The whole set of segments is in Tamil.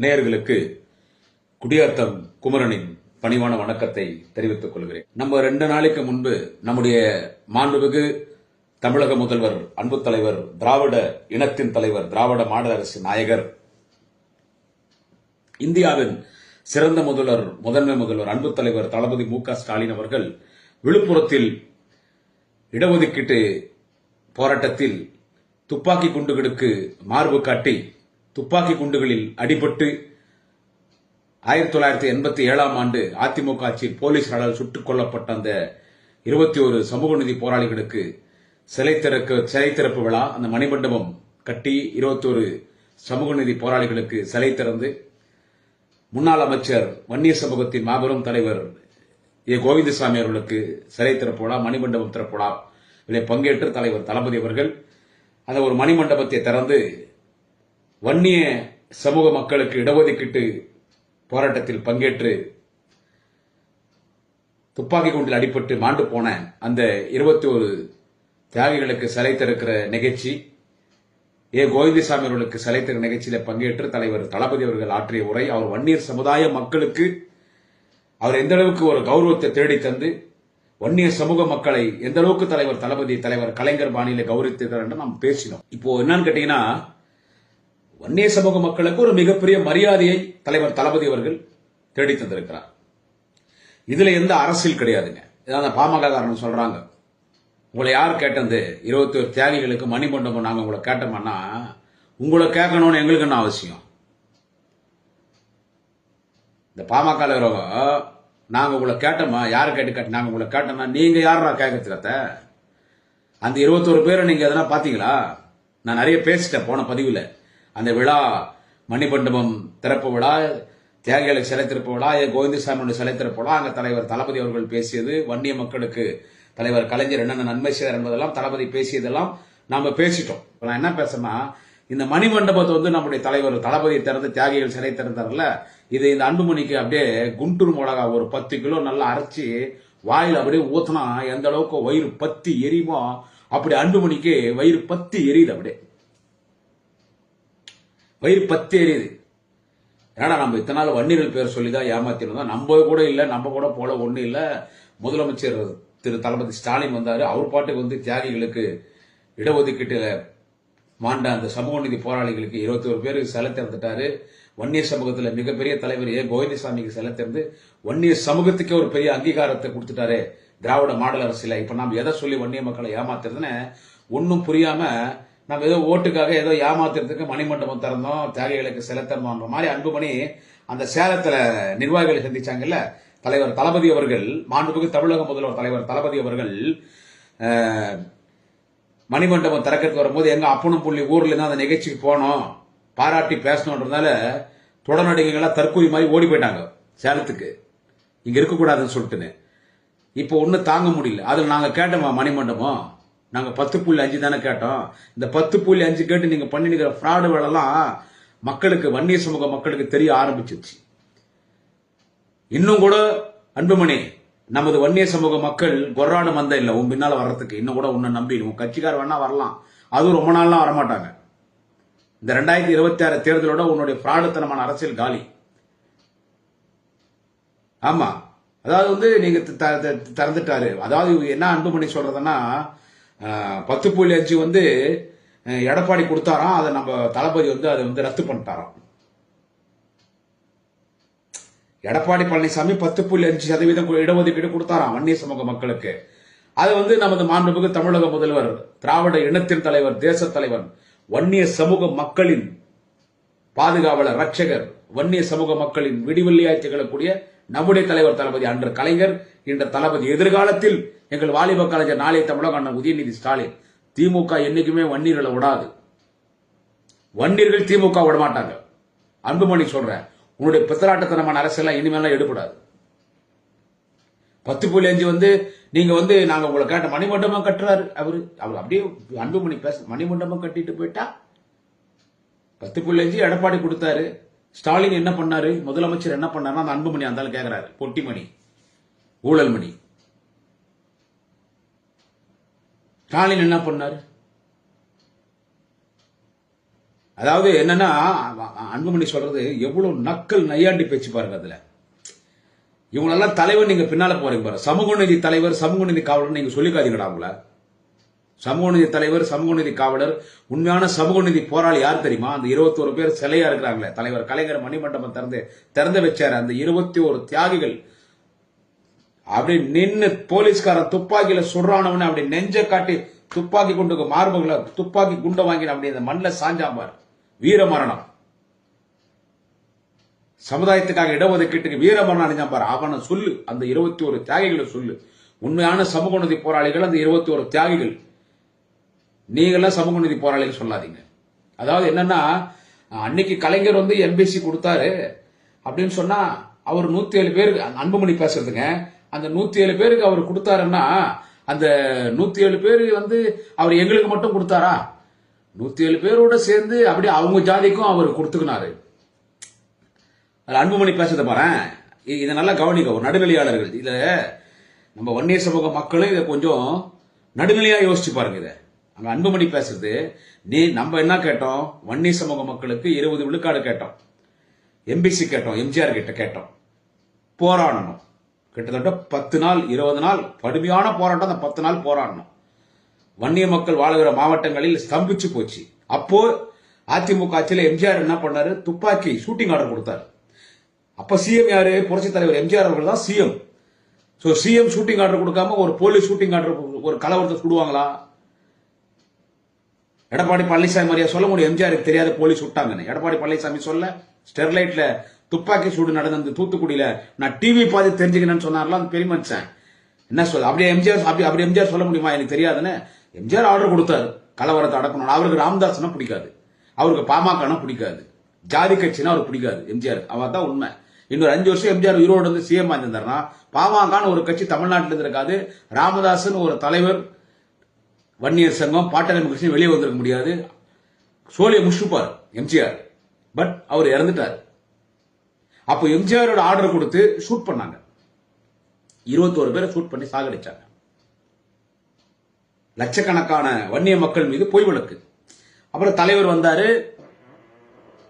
நேயர்களுக்கு குடியாத்தம் குமரனின் பணிவான வணக்கத்தை தெரிவித்துக் கொள்கிறேன். நம்ம 2 நாளைக்கு முன்பு நம்முடைய மாண்புமிகு தமிழக முதல்வர், அன்பு தலைவர், திராவிட இனத்தின் தலைவர், திராவிட மாடல் அரசு நாயகர், இந்தியாவின் சிறந்த முதல்வர், முதன்மை முதல்வர், அன்பு தலைவர் தளபதி மு.க. ஸ்டாலின் அவர்கள் விழுப்புரத்தில் இடஒதுக்கீட்டு போராட்டத்தில் துப்பாக்கி குண்டுகளுக்கு மார்பு காட்டி துப்பாக்கி குண்டுகளில் அடிபட்டு 1987ஆம் ஆண்டு அதிமுக ஆட்சியில் போலீசாரால் சுட்டுக் கொல்லப்பட்ட அந்த 21 சமூக நீதி போராளிகளுக்கு சிலை திறப்பு விழா, அந்த மணிமண்டபம் கட்டி 21 சமூக நீதி போராளிகளுக்கு சிலை திறந்து முன்னாள் அமைச்சர், வன்னிய சமூகத்தின் மாபெரும் தலைவர் ஏ. கோவிந்தசாமி அவர்களுக்கு சிலை திறப்பு விழா, மணிமண்டபம் திறப்பு விழா இதில் பங்கேற்று தலைவர் தளபதி அவர்கள் அந்த ஒரு மணிமண்டபத்தை திறந்து வன்னிய சமூக மக்களுக்கு இடஒதுக்கீட்டு போராட்டத்தில் பங்கேற்று துப்பாக்கி குண்டில் அடிபட்டு மாண்டு போன அந்த 21 தியாகிகளுக்கு சிலை திறக்கிற நிகழ்ச்சி, ஏ. கோவிந்தசாமி அவர்களுக்கு சிலை திறக்கிற நிகழ்ச்சியில பங்கேற்று தலைவர் தளபதி அவர்கள் ஆற்றிய உரை, அவர் வன்னியர் சமுதாய மக்களுக்கு அவர் எந்த அளவுக்கு ஒரு கௌரவத்தை தேடி தந்து வன்னிய சமூக மக்களை எந்த அளவுக்கு தலைவர் கலைஞர் பாணியில கௌரவித்திருக்கிறார் என்று நாம் பேசினோம். இப்போ என்னன்னு கேட்டீங்கன்னா, வன்னிய சமூக மக்களுக்கு ஒரு மிகப்பெரிய மரியாதையை தலைவர் தளபதி அவர்கள் தேடி தந்திருக்கிறார். இதுல எந்த அரசியல் கிடையாதுங்க. இதான் பாமக காரணம் சொல்றாங்க, உங்களை யார் கேட்டது 21 தியாகிகளுக்கு மணிமண்டபம் நாங்க உங்களை கேட்டோம்னா, உங்களை கேட்கணும்னு எங்களுக்கு என்ன அவசியம்? இந்த பாமக நாங்க உங்களை கேட்டோமா, யாரை கேட்டு நாங்க உங்களை கேட்டோம்னா நீங்க யாரா கேட்கறதுக்கத்த? அந்த 21 பேரை நீங்க எதனா பாத்தீங்களா? நான் நிறைய பேசிட்டேன் போன பதிவுல. அந்த விழா, மணிமண்டபம் திறப்பு விழா, தியாகிகளுக்கு சிலை திறப்பு விழா, கோவிந்தசாமி சிலை திறப்பு விழா, அங்க தலைவர் தளபதி அவர்கள் பேசியது, வன்னிய மக்களுக்கு தலைவர் கலைஞர் என்னென்ன நன்மை செய்தார் என்பதெல்லாம் தளபதி பேசியதெல்லாம் நாம பேசிட்டோம். இப்ப நான் என்ன பேசுறேன்னா, இந்த மணிமண்டபத்தை நம்முடைய தலைவர் தளபதி திறந்து தியாகிகள் சிலை திறந்தார்ல, இது இந்த அன்புமணிக்கு அப்படியே குண்டூர் மிளகா ஒரு 10 கிலோ நல்லா அரைச்சி வாயில் அப்படியே ஊத்தினா எந்த அளவுக்கு வயிறு பத்தி எரியுமோ அப்படி அன்புமணிக்கு வயிறு பத்தி எரியுது. அப்படியே வயிறு பத்தி எரியுது. ஏன்னா நம்ம இத்தனை நாள் வன்னியர்கள் பேர் சொல்லிதான் ஏமாத்திருந்தோம். நம்ம கூட இல்ல, நம்ம கூட போல ஒண்ணு இல்ல. முதலமைச்சர் திரு தளபதி ஸ்டாலின் வந்தாரு, அவர் பாட்டுக்கு தியாகிகளுக்கு இடஒதுக்கீட்டுல மாண்ட அந்த சமூக நீதி போராளிகளுக்கு 21 பேருக்கு சிலை திறந்துட்டாரு. வன்னிய சமூகத்துல மிகப்பெரிய தலைவர் ஏ. கோவிந்தசாமிக்கு சிலை திறந்து வன்னிய சமூகத்துக்கே ஒரு பெரிய அங்கீகாரத்தை கொடுத்துட்டாரு திராவிட மாடல் அரசியல. இப்ப நாம எதை சொல்லி வன்னிய மக்களை ஏமாத்துறதுன்னு ஒன்னும் புரியாம நம்ம ஏதோ ஓட்டுக்காக ஏதோ ஏமாத்துறதுக்கு மணிமண்டபம் திறந்தோம், தியாகிகளுக்கு சிலை திறந்தோன்ற மாதிரி அன்புமணி அந்த சேலத்துல நிர்வாகிகளை சந்திச்சாங்கல்ல, தலைவர் தளபதி அவர்கள், மாண்புமிகு தமிழக முதல்வர் தலைவர் தளபதி அவர்கள் மணிமண்டபம் திறக்கிறது வரும்போது எங்க அப்பனும் புள்ளி ஊர்ல இருந்து அந்த நிகழ்ச்சிக்கு போனோம், பாராட்டி பேசணும்ன்றதுனால தொடர்நடிகைகள்லாம் தற்கூரி மாதிரி ஓடி போயிட்டாங்க சேலத்துக்கு, இங்க இருக்கக்கூடாதுன்னு சொல்லிட்டுன்னு. இப்போ ஒண்ணு தாங்க முடியல. அதுல நாங்க கேட்டோமா மணிமண்டபம், நாங்க 10.5 தானே கேட்டோம். இந்த 10.5 கேட்டு நீங்க பண்ணிக்கிற ஃப்ராடு வேலைலாம் மக்களுக்கு, வன்னிய சமூக மக்களுக்கு தெரிய ஆரம்பிச்சிருச்சு. இன்னும் கூட அன்புமணி, நமது வன்னிய சமூக மக்கள் கொர்ராடு மந்த இல்ல உன் பின்னால வர்றதுக்கு. இன்னும் கூட உன்னை நம்பி உன் கட்சிக்கார வேணா வரலாம், அதுவும் ரொம்ப நாள்லாம் வரமாட்டாங்க. இந்த 2026 தேர்தலோட உன்னுடைய பிராடுத்தனமான அரசியல் காலி. ஆமா, அதாவது நீங்க திறந்துட்டாரு. அதாவது என்ன அன்புமணி சொல்றதுன்னா, 10.5 எடப்பாடி கொடுத்தாராம், அதை நம்ம தளபதி அதை ரத்து பண்ணிட்டாராம். எடப்பாடி பழனிசாமி 10.5% இடஒதுக்கீடு கொடுத்தாராம் வன்னிய சமூக மக்களுக்கு. அது நமது மாண்புமிகு தமிழக முதல்வர், திராவிட இனத்தின் தலைவர், தேச தலைவர், வன்னிய சமூக மக்களின் பாதுகாவலர், ரட்சகர், வன்னிய சமூக மக்களின் விடிவெள்ளியாய் திகழக்கூடிய நம்முடைய தலைவர் தளபதி, அன்று கலைஞர், இன்று தளபதி, எதிர்காலத்தில் எங்கள் வாலிப கலைஞர், நாளைய தமிழக அண்ணன் உதயநிதி ஸ்டாலின். திமுக என்னைக்குமே வன்னியர்களை விடாது, வன்னியர்கள் திமுக விட மாட்டாங்க. அன்புமணி சொல்ற உன்னுடைய பித்தலாட்டத்தனமான அரசியல் இனிமேலாம் எடுபடாது. 10.5 நீங்க நாங்க உங்களை கேட்ட மணிமண்டபம் கட்டுறாரு அவரு அப்படியே அன்புமணி பேச மணிமண்டபம் கட்டிட்டு போயிட்டா. 10.5 எடப்பாடி கொடுத்தாரு, ஸ்டாலின் என்ன பண்ணாரு, முதலமைச்சர் என்ன பண்ணாரு, அந்த அன்புமணி அந்த கேக்குறாரு. பொட்டிமணி, ஊழல் மணி. ஸ்டாலின் என்ன பண்ணாரு? அதாவது என்னன்னா, அன்புமணி சொல்றது எவ்வளவு நக்கல் நையாண்டி பேச்சு பாருங்க. அதுல இவங்களெல்லாம் தலைவர் நீங்க பின்னால போறீங்க பாரு. சமூக நீதி தலைவர், சமூக நீதி காவலர் நீங்க சொல்லிக்காதீங்கடா அவங்கள. சமூக நீதி தலைவர், சமூக நீதி காவலர், உண்மையான சமூக நீதி போராளி யார் தெரியுமா? அந்த 21 பேர் சிலையா இருக்கிறாங்களே, தலைவர் கலைஞர் மணிமண்டபம் திறந்து வச்சாரு. அந்த 21 தியாகிகள் அப்படி நின்னு போலீஸ்காரன் துப்பாக்கியில சுடுறானவன அப்படி நெஞ்ச காட்டி துப்பாக்கி குண்டுக்கு மார்புகளை துப்பாக்கி குண்டை வாங்கின அப்படி அந்த மண்ணில் சாஞ்சாம்பார். வீர மரணம். சமுதாயத்துக்காக இடஒதுக்கீட்டுக்கு வீர மரணம் அடைஞ்சாம்பார். அவனை சொல்லு, அந்த 21 தியாகிகளை சொல்லு. உண்மையான சமூக நீதி போராளிகள் அந்த 21 தியாகிகள். நீங்களாம் சமூக நீதி போராளிகள் சொல்லாதீங்க. அதாவது என்னன்னா, அன்னைக்கு கலைஞர் வந்து எம்பிசி கொடுத்தாரு அப்படின்னு சொன்னா அவர் 107 பேருக்கு அன்புமணி பேசுறதுங்க. அந்த 107 பேருக்கு அவர் கொடுத்தாருன்னா அந்த 107 பேர் வந்து அவர் எங்களுக்கு மட்டும் கொடுத்தாரா? 107 பேரோட சேர்ந்து அப்படி அவங்க ஜாதிக்கும் அவர் கொடுத்துக்கினாரு. அன்புமணி பேசுறத பாரு. இதை நல்லா கவனிக்க. ஒரு நடுநிலையாளர்கள் இத நம்ம வன்னியர் சமூக மக்களும் இதை கொஞ்சம் நடுநிலையா யோசிச்சு பாருங்க. இதை அங்க அன்புமணி பேசுறது நம்ம என்ன கேட்டோம்? வன்னியர் சமூக மக்களுக்கு 20 விழுக்காடு கேட்டோம், எம்பிசி கேட்டோம், எம்ஜிஆர் கிட்ட கேட்டோம், போராடணும். கிட்டத்தட்ட 10 நாள் 20 நாள் கடுமையான போராட்டம். அந்த 10 நாள் போராடணும். வன்னிய மக்கள் வாழுகிற மாவட்டங்களில் ஸ்தம்பிச்சு போச்சு. அப்போ அதிமுக ஆட்சியில் எம்ஜிஆர் என்ன பண்ணாரு? துப்பாக்கி ஷூட்டிங் ஆர்டர் கொடுத்தாரு. அப்ப சிஎம் யாரு? புரட்சி தலைவர் எம்ஜிஆர் அவர்கள் தான் சிஎம். சிஎம் ஷூட்டிங் ஆர்டர் கொடுக்காம ஒரு போலீஸ் ஷூட்டிங் ஆர்டர் ஒரு கலவரத்தை சுடுவாங்களா? எடப்பாடி பழனிசாமி மாதிரியா சொல்ல முடியும் எம்ஜிஆருக்கு தெரியாத போலீஸ் விட்டாங்கன்னு? எடப்பாடி பழனிசாமி சொல்ல ஸ்டெர்லைட்ல துப்பாக்கி சூடு நடந்த தூத்துக்குடியில நான் டிவி பார்த்து தெரிஞ்சுக்கணும்னு சொன்னார்லாம் பெரிய மனுஷன். என்ன சொல்ல? அப்படியே எம்ஜிஆர் சொல்ல முடியுமா எனக்கு தெரியாதுன்னு? எம்ஜிஆர் ஆர்டர் கொடுத்தாரு கலவரத்தை அடக்கணும். அவருக்கு ராமதாஸ்னா பிடிக்காது, அவருக்கு பாமகனா பிடிக்காது, ஜாதி கட்சினா அவருக்கு பிடிக்காது எம்ஜிஆர். அவர் தான் உண்மை. இன்னொரு 5 வருஷம் எம்ஜிஆர் உயிரோடு வந்து சிஎம் இருந்தாருன்னா பாமகன்னு ஒரு கட்சி தமிழ்நாட்டில் இருக்காது. ராமதாசன் ஒரு தலைவர், வன்னியர் சங்கம், பாட்டாளி கட்சி வெளியே வந்திருக்க முடியாது. சோழியை முஷுப்பார் எம்ஜிஆர். பட் அவர் இறந்துட்டார். அப்போ எம்ஜிஆரோட ஆர்டர் கொடுத்து ஷூட் பண்ணாங்க. 21 பேரை ஷூட் பண்ணி சாகடிச்சாங்க. லட்சக்கணக்கான வன்னிய மக்கள் மீது பொய் வழக்கு. அப்புறம் தலைவர் வந்தாரு.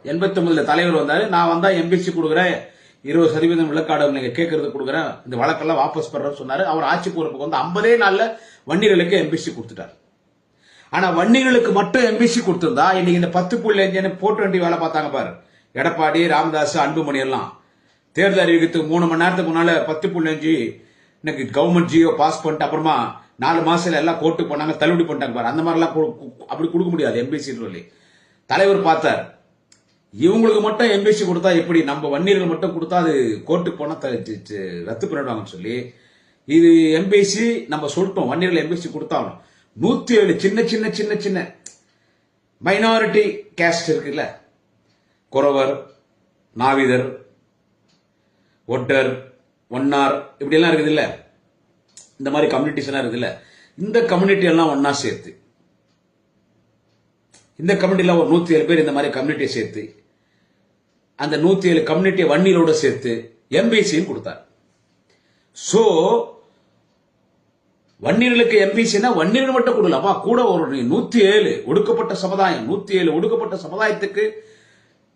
89 தலைவர் வந்தாரு. நான் வந்தா எம்பிசி கொடுக்குறேன், 20% விளக்காடு நீங்க கேட்கறது கொடுக்குறேன், இந்த வழக்கெல்லாம் வாபஸ் பெறன்னு சொன்னாரு. அவர் ஆட்சி பொறுப்புக்கு வந்து 50 நாள்ல வன்னியர்களுக்கு எம்பிசி கொடுத்துட்டார். ஆனா வன்னியர்களுக்கு மட்டும் எம்பிசி கொடுத்திருந்தா இன்னைக்கு இந்த 10.5 போட்டு வேண்டி வேலை பார்த்தாங்க பாரு. எடப்பாடி, ராமதாஸ், அன்புமணி எல்லாம் தேர்தல் அறிவிக்கிறதுக்கு 3 மணி நேரத்துக்கு முன்னால 10.5 இன்னைக்கு கவர்மெண்ட் ஜியோ பாஸ் பண்ணிட்டு அப்புறமா 4 மாசத்துல எல்லாம் கோர்ட்டு போனாங்க, தள்ளுபடி பண்ணிட்டாங்க பாரு. அந்த மாதிரி எல்லாம் அப்படி கொடுக்க முடியாது எம்பிசி சொல்லி. தலைவர் பார்த்தார், இவங்களுக்கு மட்டும் எம்பிசி கொடுத்தா எப்படி, நம்ம வன்னியர்கள் மட்டும் கொடுத்தா அது கோர்ட்டுக்கு போனா ரத்து பண்ணிடுவாங்கன்னு சொல்லி இது எம்பிசி நம்ம சொல்லிட்டோம். வன்னியர்கள் எம்பிசி கொடுத்தாலும் 107 சின்ன சின்ன சின்ன சின்ன மைனாரிட்டி கேஸ்ட் இருக்குல்ல, குறவர், நாவிதர், ஒட்டர், ஒன்னார், இப்படி எல்லாம் இருக்குது இல்ல, இந்த மாதிரி கம்யூனிட்டிஸ் எல்லாம் இருக்குது இல்ல, இந்த கம்யூனிட்டி எல்லாம் ஒன்னா சேர்த்து, இந்த கம்யூனிட்டில ஒரு 107 பேர் இந்த மாதிரி கம்யூனிட்டியை சேர்த்து அந்த 107 கம்யூனிட்டியை வன்னியரோட சேர்த்து எம்பிசியும் கொடுத்தார். சோ வன்னியர்களுக்கு எம்பிசினா வன்னியர்கள் மட்டும் கொடுக்கலாமா? கூட ஒரு 107 ஒடுக்கப்பட்ட சமுதாயம், 107 ஒடுக்கப்பட்ட சமுதாயத்துக்கு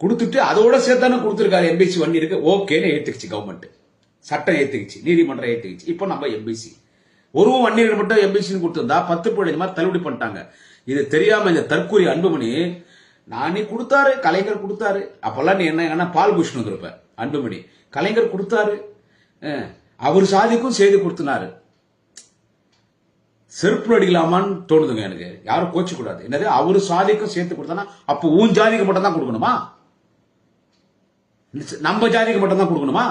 கொடுத்துட்டு அதோட சேர்த்தானே கொடுத்திருக்காரு எம்பிசி வன்னியருக்கு. ஓகேன்னு ஏத்துக்குச்சு கவர்மெண்ட், சட்டம் ஏத்துக்குச்சு, நீதிமன்றம் ஏத்துக்குச்சு. இப்போ நம்ம எம்பிசி ஒரு வன்னியர்கள் மட்டும் எம்பிசின்னு கொடுத்திருந்தா 10.5 மாதிரி தள்ளுபடி பண்ணிட்டாங்க. இது தெரியாம இந்த தற்கூரி அன்புமணி நானே கொடுத்தாரு, கலைஞர் கொடுத்தாரு. அப்பெல்லாம் நீ என்ன பால் பூஷன் இருப்ப. அன்புமணி கலைஞர் கொடுத்தாரு, அவர் சாதிக்கும் செய்து கொடுத்தினாரு. செருப்பு அடிக்கலாமான்னு தோணுதுங்க எனக்கு. யாரும் கோச்சு கூடாது. என்னது அவரு சாதிக்கும் சேர்த்து கொடுத்தானா அப்போ உன் ஜாதிக்கு மட்டும் தான் கொடுக்கணுமா? நம்ம ஜாதிக்கு மட்டும் தான் கொடுக்கணுமா?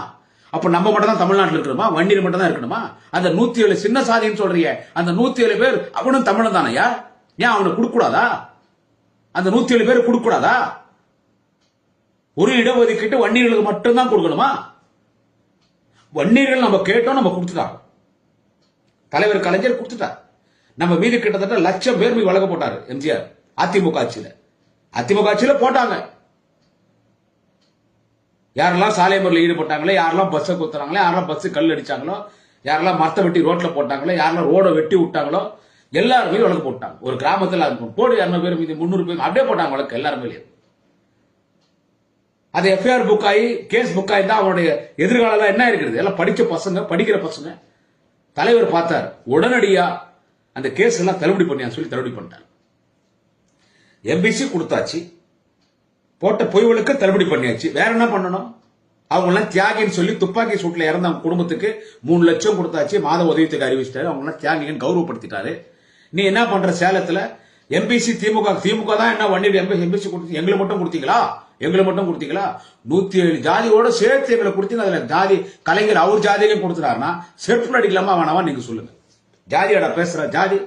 அப்ப நம்ம மட்டும் தான் தமிழ்நாட்டில் இருக்கணுமா? வண்டியில் மட்டும் தான் இருக்கணுமா? அந்த 107 சின்ன சாதின்னு சொல்றீங்க, அந்த 107 பேர் அவனும் தமிழன் தானையா? ஏன் அவனுக்கு கொடுக்க கூடாதா? அந்த 107 பேர் கொடுக்க கூடாதா? ஒரு இடஒதுக்கீட்டு வன்னியர்களுக்கு மட்டும்தான் கொடுக்கணுமா? வன்னியர்கள் நம்ம கேட்டோம், நம்ம கொடுத்துட்டாங்க. தலைவர் கலைஞர் கொடுத்துட்டார். நம்ம மீது கிட்டத்தட்ட 1,00,000 பேர் மீது வழக்கு போட்டாரு எம்ஜிஆர். அதிமுக ஆட்சியில போட்டாங்க. யாரெல்லாம் சாலை முறையில் ஈடுபட்டாங்களோ, யாரெல்லாம் பஸ்ஸை குத்துறாங்களோ, யாரெல்லாம் பஸ் கல் அடிச்சாங்களோ, யாரெல்லாம் மரத்தை வெட்டி ரோட்ல போட்டாங்களோ, யாரெல்லாம் ரோட வெட்டி விட்டாங்களோ எல்லாரும் மீது வழக்கு போட்டாங்க. ஒரு கிராமத்தில் போடு 200 பேர் மீது 300 பேர் அப்படியே போட்டாங்க வழக்கு எல்லாரும் மேலேயும். அது எஃப்ஐஆர் புக் ஆகி கேஸ் புக் ஆகி தான் அவனுடைய எதிர்காலம் என்ன இருக்கிறது? எல்லாம் படிச்ச பசங்க, படிக்கிற பசங்க. தலைவர் பார்த்தார், உடனடியா அந்த கேஸ் எல்லாம் தள்ளுபடி பண்ணியா சொல்லி தள்ளுபடி பண்ணிட்டார். எம்பிசி கொடுத்தாச்சு, போட்ட பொய்களுக்கு தள்ளுபடி பண்ணியாச்சு. வேற என்ன பண்ணணும்? அவங்க எல்லாம் தியாகின்னு சொல்லி துப்பாக்கி சூட்ல இறந்த குடும்பத்துக்கு 3 லட்சம் கொடுத்தாச்சு, மாத உதவித்துக்கு அறிவிச்சிட்டாரு. அவங்க எல்லாம் தியாகின்னு கௌரவப்படுத்திட்டாரு. நீ என்ன பண்ற? சேலத்துல எம்பிசி திமுக தான் என்ன வண்டி எம்பிசி கொடுத்து எங்களை மட்டும் கொடுத்தீங்களா? 107 ஜாதியோட சேர்த்து எங்களை கொடுத்தீங்க. அதுல ஜாதி கலைஞர் அவர் ஜாதியும் கொடுத்துறாருன்னா செருப்பு அடிக்கலாமா வேணாமா நீங்க சொல்லுங்க. ஜாதியாடா பேசுற? ஜாதி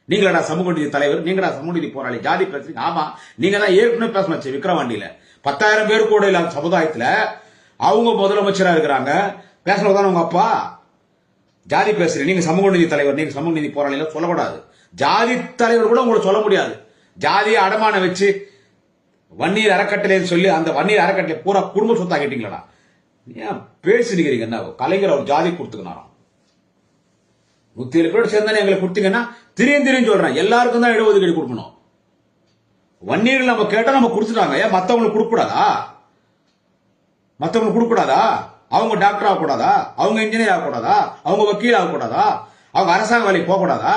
நீங்களடா சமூக நீதி தலைவர், நீங்களா சமூக நீதி போராளி, ஜாதி பேசுறீங்க? ஆமா, நீங்க தான் ஏற்கனவே பேசணும். விக்கிரவாண்டியில 10,000 பேர் கூட இல்லாத சமுதாயத்துல அவங்க முதலமைச்சரா இருக்கிறாங்க. பேசுறதுதான் உங்க அப்பா. ஜாதி பேசுறீங்க, நீங்க சமூக நீதி தலைவர், நீங்க சமூக நீதி போராளில சொல்லக்கூடாது. ஜாதி தலைவர் கூட உங்களுக்கு சொல்ல முடியாது. ஜாதியை அடமான வச்சு வன்னீர் அறக்கட்டளை சொல்லி அந்த வன்னீர் அறக்கட்டளை பூரா குடும்ப சொத்தா கேட்டீங்களா? ஏன் பேசிக்கிறீங்க? என்ன கலைஞர் அவர் ஜாதி கொடுத்துக்கணும். 107 பேரோட சேர்ந்தானே எங்களை கொடுத்தீங்கன்னா திரியும் சொல்றேன், எல்லாருக்கும் தான் இடஒதுக்கீடு கொடுக்கணும். வன்னீர் நம்ம கேட்டா நம்ம கொடுத்துட்டாங்க. ஏன் மத்தவங்களுக்கு கொடுக்கூடாதா? மத்தவங்களுக்கு கொடுக்கூடாதா? அவங்க டாக்டர் ஆகக்கூடாதா? அவங்க இன்ஜினியர் ஆகக்கூடாதா? அவங்க வக்கீல் ஆகக்கூடாதா? அவங்க அரசாங்க வேலைக்கு போகக்கூடாதா?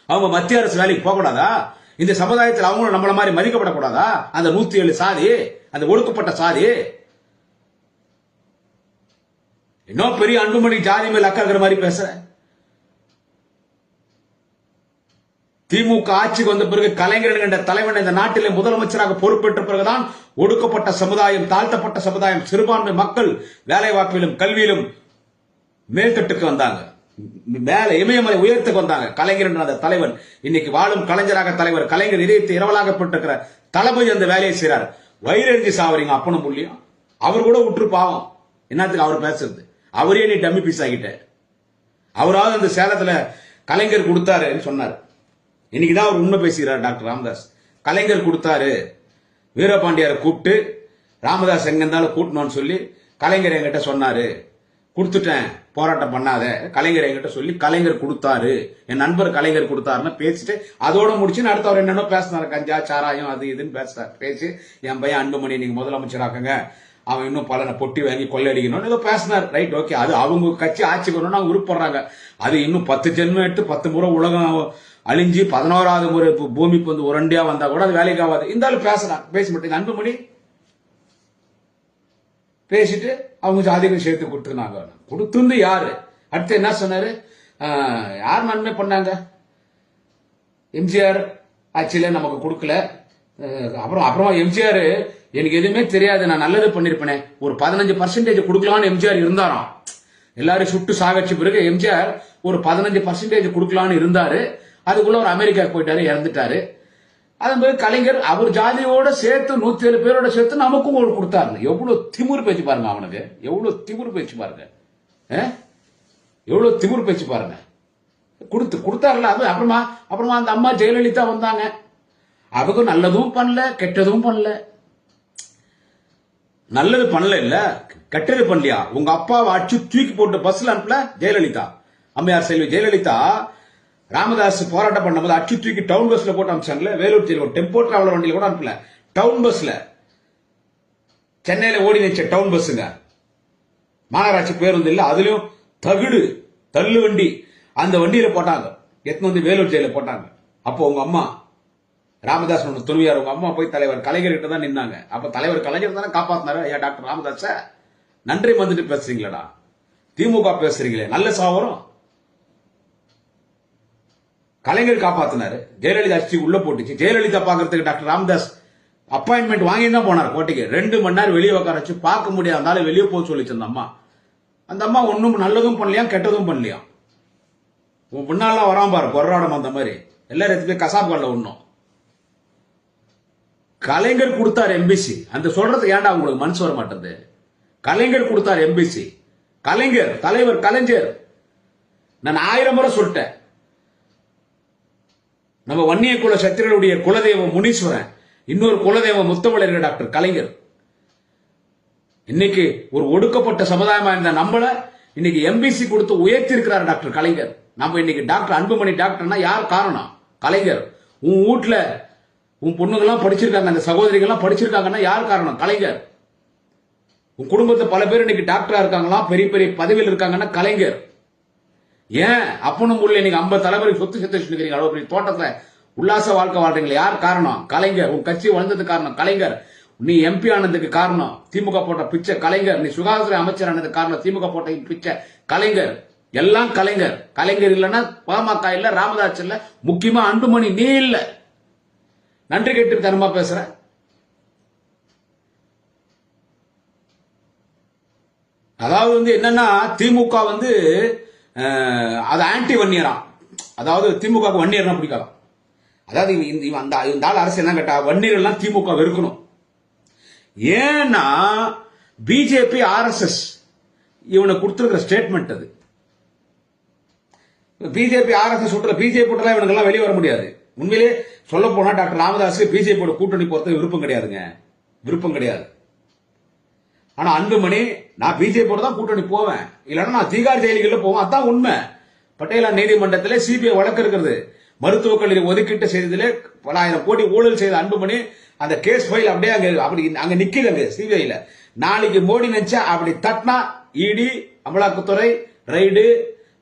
அவங்க மத்திய அரசு வேலைக்கு போகக்கூடாதா? இந்த சமுதாயத்தில் அவங்களும் நம்மள மாதிரி மதிக்கப்படக்கூடாதா? அந்த 107 சாதி, அந்த ஒடுக்கப்பட்ட சாதி. இன்னும் பெரிய அன்புமணி ஜாதி மேல் அக்கறை மாதிரி பேசுற. திமுக ஆட்சிக்கு வந்த பிறகு கலைஞர் என்ற தலைவன் இந்த நாட்டிலே முதலமைச்சராக பொறுப்பேற்ற பிறகுதான் ஒடுக்கப்பட்ட சமுதாயம், தாழ்த்தப்பட்ட சமுதாயம், சிறுபான்மை மக்கள் வேலை வாய்ப்பிலும் கல்வியிலும் மேல்தட்டுக்கு வந்தாங்க. மேல இமயமலை உயர்த்துக்கு வந்தாங்க. கலைஞர் என்ற அந்த தலைவன் இன்னைக்கு வாழும் கலைஞராக தலைவர் கலைஞர் இதயத்தை இரவலாகப்பட்டிருக்கிற தளபதி அந்த வேலையை செய்யறாரு. வயிறறிஞ்சு சாவறீங்க அப்பனும் புள்ளியும். அவர் கூட விட்டுரு பாவம். என்னத்துக்கு அவர் பேசுறது? அவரே நீ டம்மி பீஸ் ஆகிட்ட. அவராவது அந்த சேலத்துல கலைஞர் கொடுத்தாருன்னு சொன்னார். இன்னைக்குதான் அவர் உண்மை பேசுகிறார் டாக்டர் ராமதாஸ். கலைஞர் கொடுத்தாரு, வீரபாண்டியாரை கூப்பிட்டு ராமதாஸ் எங்க இருந்தாலும் கூட்டணும்னு சொல்லி கலைஞர் என்கிட்ட சொன்னாரு. கொடுத்துட்டேன், போராட்டம் பண்ணாத. கலைஞர் என்கிட்ட சொல்லி கலைஞர் கொடுத்தாரு, என் நண்பர் கலைஞர் கொடுத்தாருன்னு பேசிட்டு அதோட முடிச்சுன்னு அடுத்த அவர் என்னென்ன பேசினாரு. கஞ்சா சாராயம் அது இதுன்னு பேசினார். பேசி என் பையன் அன்புமணி நீங்க முதலமைச்சராக்குங்க, அவன் இன்னும் பலனை பொட்டி வாங்கி கொள்ளையடிக்கணும்னு ஏதோ பேசினார். Right, okay. அது அவங்க கட்சி ஆட்சிக்கு வரணும்னு அவங்க விருப்பப்படுறாங்க. அது இன்னும் 10 ஜென்மம் எடுத்து 10 முறை உலகம் அழிஞ்சு 11வது முறை பூமிக்கு வந்து உரண்டியா வந்தா கூட அது வேலைக்கு ஆகாது. இந்த ஆள் பேசுறான். பேச மாட்டேங்க. அன்புமணி பேசிட்டு அவங்க ஜாதிகள் சேர்த்து கொடுத்துருந்தாங்க. கொடுத்துருந்து யாரு? அடுத்து என்ன சொன்னாரு? யார் நன்மை பண்ணாங்க? எம்ஜிஆர் ஆட்சியில நமக்கு கொடுக்கல. அப்புறமா எம்ஜிஆர் எனக்கு எதுவுமே தெரியாது, நான் நல்லது பண்ணிருப்பேனே, ஒரு 15% கொடுக்கலான்னு எம்ஜிஆர் இருந்தாராம். எல்லாரும் சுட்டு சாகச்ச பிறகு எம்ஜிஆர் ஒரு 15% கொடுக்கலான்னு இருந்தாரு. அதுக்குள்ள ஒரு அமெரிக்காவுக்கு போயிட்டாரு, இறந்துட்டாரு. அதன் பிறகு கலைஞர் அவர் ஜாதியோட சேர்த்து 107 பேரோட சேர்த்து நமக்கும் ஒரு கொடுத்தாரு. எவ்வளவு திமிர் பேச்சு பாருங்க அவனுக்கு, எவ்வளவு திமிர் பேச்சு பாருங்க, எவ்வளவு திமிர் பேச்சு பாருங்க. கொடுத்தாருல. அது அப்புறமா அந்த அம்மா ஜெயலலிதா வந்தாங்க. அவங்க நல்லதும் பண்ணல, கெட்டதும் பண்ணல. நல்லது பண்ணல இல்ல, கெட்டது பண்ணலையா? உங்க அப்பாவை அடிச்சு தூக்கி போட்டு பஸ்ல அனுப்பல ஜெயலலிதா, அம்மையார் செல்வி ஜெயலலிதா. ராமதாஸ் போராட்டம் பண்ணும்போது அச்சு தூக்கி டவுன் பஸ்ல போட்டு அனுப்பிச்சாங்கல்ல, வேலூர் ஜெயில் டெம்போ டிராவலர் வண்டியில கூட அனுப்பல, டவுன் பஸ்ல. சென்னையில ஓடி நிச்ச டவுன் பஸ்ஸுங்க, மாநகராட்சி பேருந்து இல்ல, அதுலயும் தகுடு தள்ளு வண்டி, அந்த வண்டியில போட்டாங்க, எத்தனை வந்து வேலூர் ஜெயில போட்டாங்க. அப்போ உங்க அம்மா ராமதாஸ் துணியார் உங்க அம்மா போய் தலைவர் கலைஞர் கிட்ட தான் நின்னாங்க. அப்ப தலைவர் கலைஞர் தானே காப்பாத்தினாரு. ஐயா டாக்டர் ராமதாஸ நன்றி வந்துட்டு பேசுறீங்களா? திமுக பேசுறீங்களே, நல்ல சாவரம். கலைஞர் காப்பாத்தினாரு, ஜெயலலிதா அடிச்சு உள்ள போட்டுச்சு. ஜெயலலிதா பாக்குறதுக்கு டாக்டர் ராமதாஸ் அப்பாயின்மெண்ட் வாங்கி தான் போனார் கோட்டைக்கு. 2 மணி நேரம் வெளியே உட்கார வச்சு பார்க்க முடியாதாலும் வெளியே போக சொல்லிச்சு அந்த அம்மா. அந்த அம்மா ஒன்னும் நல்லதும் பண்ணலையா கெட்டதும் பண்ணலையா. உன் பின்னாலாம் வராம பாரு கொர்ராடம் அந்த மாதிரி எல்லாரும் எடுத்து போய் கசாப்கால ஒண்ணும். கலைஞர் கொடுத்தார் எம்பிசி. அந்த சொல்றது ஏன்டா உங்களுக்கு மனசு வர மாட்டேது? கலைஞர் கொடுத்தார் எம்பிசி. கலைஞர் தலைவர் கலைஞர். நான் 1000 முறை சொல்லிட்டேன். நம்ம வன்னிய குல சத்திரனுடைய குலதெய்வம் முனீஸ்வரன், இன்னொரு குலதெய்வம் முத்தமிழர் டாக்டர் கலைஞர். இன்னைக்கு ஒரு ஒடுக்கப்பட்ட சமுதாயமா இருந்த நம்மள இன்னைக்கு எம்பிசி கொடுத்து உயர்த்தி இருக்கிறார் டாக்டர் கலைஞர். நம்ம இன்னைக்கு டாக்டர் அன்புமணி டாக்டர்னா யார் காரணம்? கலைஞர். உன் வீட்டுல உன் பொண்ணுங்கெல்லாம் படிச்சிருக்காங்க, அந்த சகோதரிகள்லாம் படிச்சிருக்காங்கன்னா யார் காரணம்? கலைஞர். உன் குடும்பத்தை பல பேர் இன்னைக்கு டாக்டரா இருக்காங்களா, பெரிய பெரிய பதவியில் இருக்காங்கன்னா கலைஞர். ஏன் அப்பனும் உள்ள நீங்க 50 தலைமுறை சொத்து சேர்த்து வச்சிருக்கீங்க, அவ்வளவு பெரிய தோட்டத்தை உல்லாச வாழ்க்கை வாழ்றீங்களா? யார் காரணம்? கலைஞர். உன் கட்சி வளர்ந்ததுக்கு காரணம் கலைஞர். நீ எம்பி ஆனதுக்கு காரணம் திமுக போட்ட பிச்சை கலைஞர். நீ சுகாதாரத்துறை அமைச்சர் ஆனதுக்கு காரணம் திமுக போட்ட பிச்சை கலைஞர். எல்லாம் கலைஞர். கலைஞர் இல்லைன்னா பாமக இல்ல, ராமதாஸ் இல்ல, முக்கியமா அன்புமணி நீ இல்ல. நன்றி கேட்டு தனமா பேசுற. அதாவது என்னன்னா திமுக அது ஆன்டி வன்னியரா. அதாவது திமுக வன்னியர்னா பிடிக்காது. அதாவது இந்த ஆள் அரசு என்ன கேட்டா வன்னியர் எல்லாம் திமுக வெறுக்கணும். ஏன்னா பிஜேபி ஆர்எஸ்எஸ் இவனை கொடுத்திருக்கிற ஸ்டேட்மெண்ட் அது. பிஜேபி ஆர்எஸ்எஸ் பிஜேபி இவனுக்கெல்லாம் வெளியே வர முடியாது. உண்மையிலே சொல்ல போனா டாக்டர் ராமதாஸ் பிஜேபியோட கூட்டணி போறது விருப்பம் கிடையாதுங்க, விருப்பம் கிடையாது. ஆனா அன்புமணி நான் பிஜேபியோட தான் கூட்டணி போவேன், இல்லைன்னா நான் தீகார் ஜெயில்களில் போவேன். அதான் உண்மை. பட்டேலா நீதிமன்றத்தில் சிபிஐ வழக்கு இருக்கிறது. மருத்துவக் கல்லூரி ஒதுக்கீட்டு செய்ததிலே பல ஆயிரம் கோடி ஊழல் செய்த அன்புமணி அந்த கேஸ் ஃபைல் அப்படியே அங்க நிக்குது சிபிஐல. நாளைக்கு மோடி நினைச்சா அப்படி தட்டினா இடி அமலாக்கத்துறை ரைடு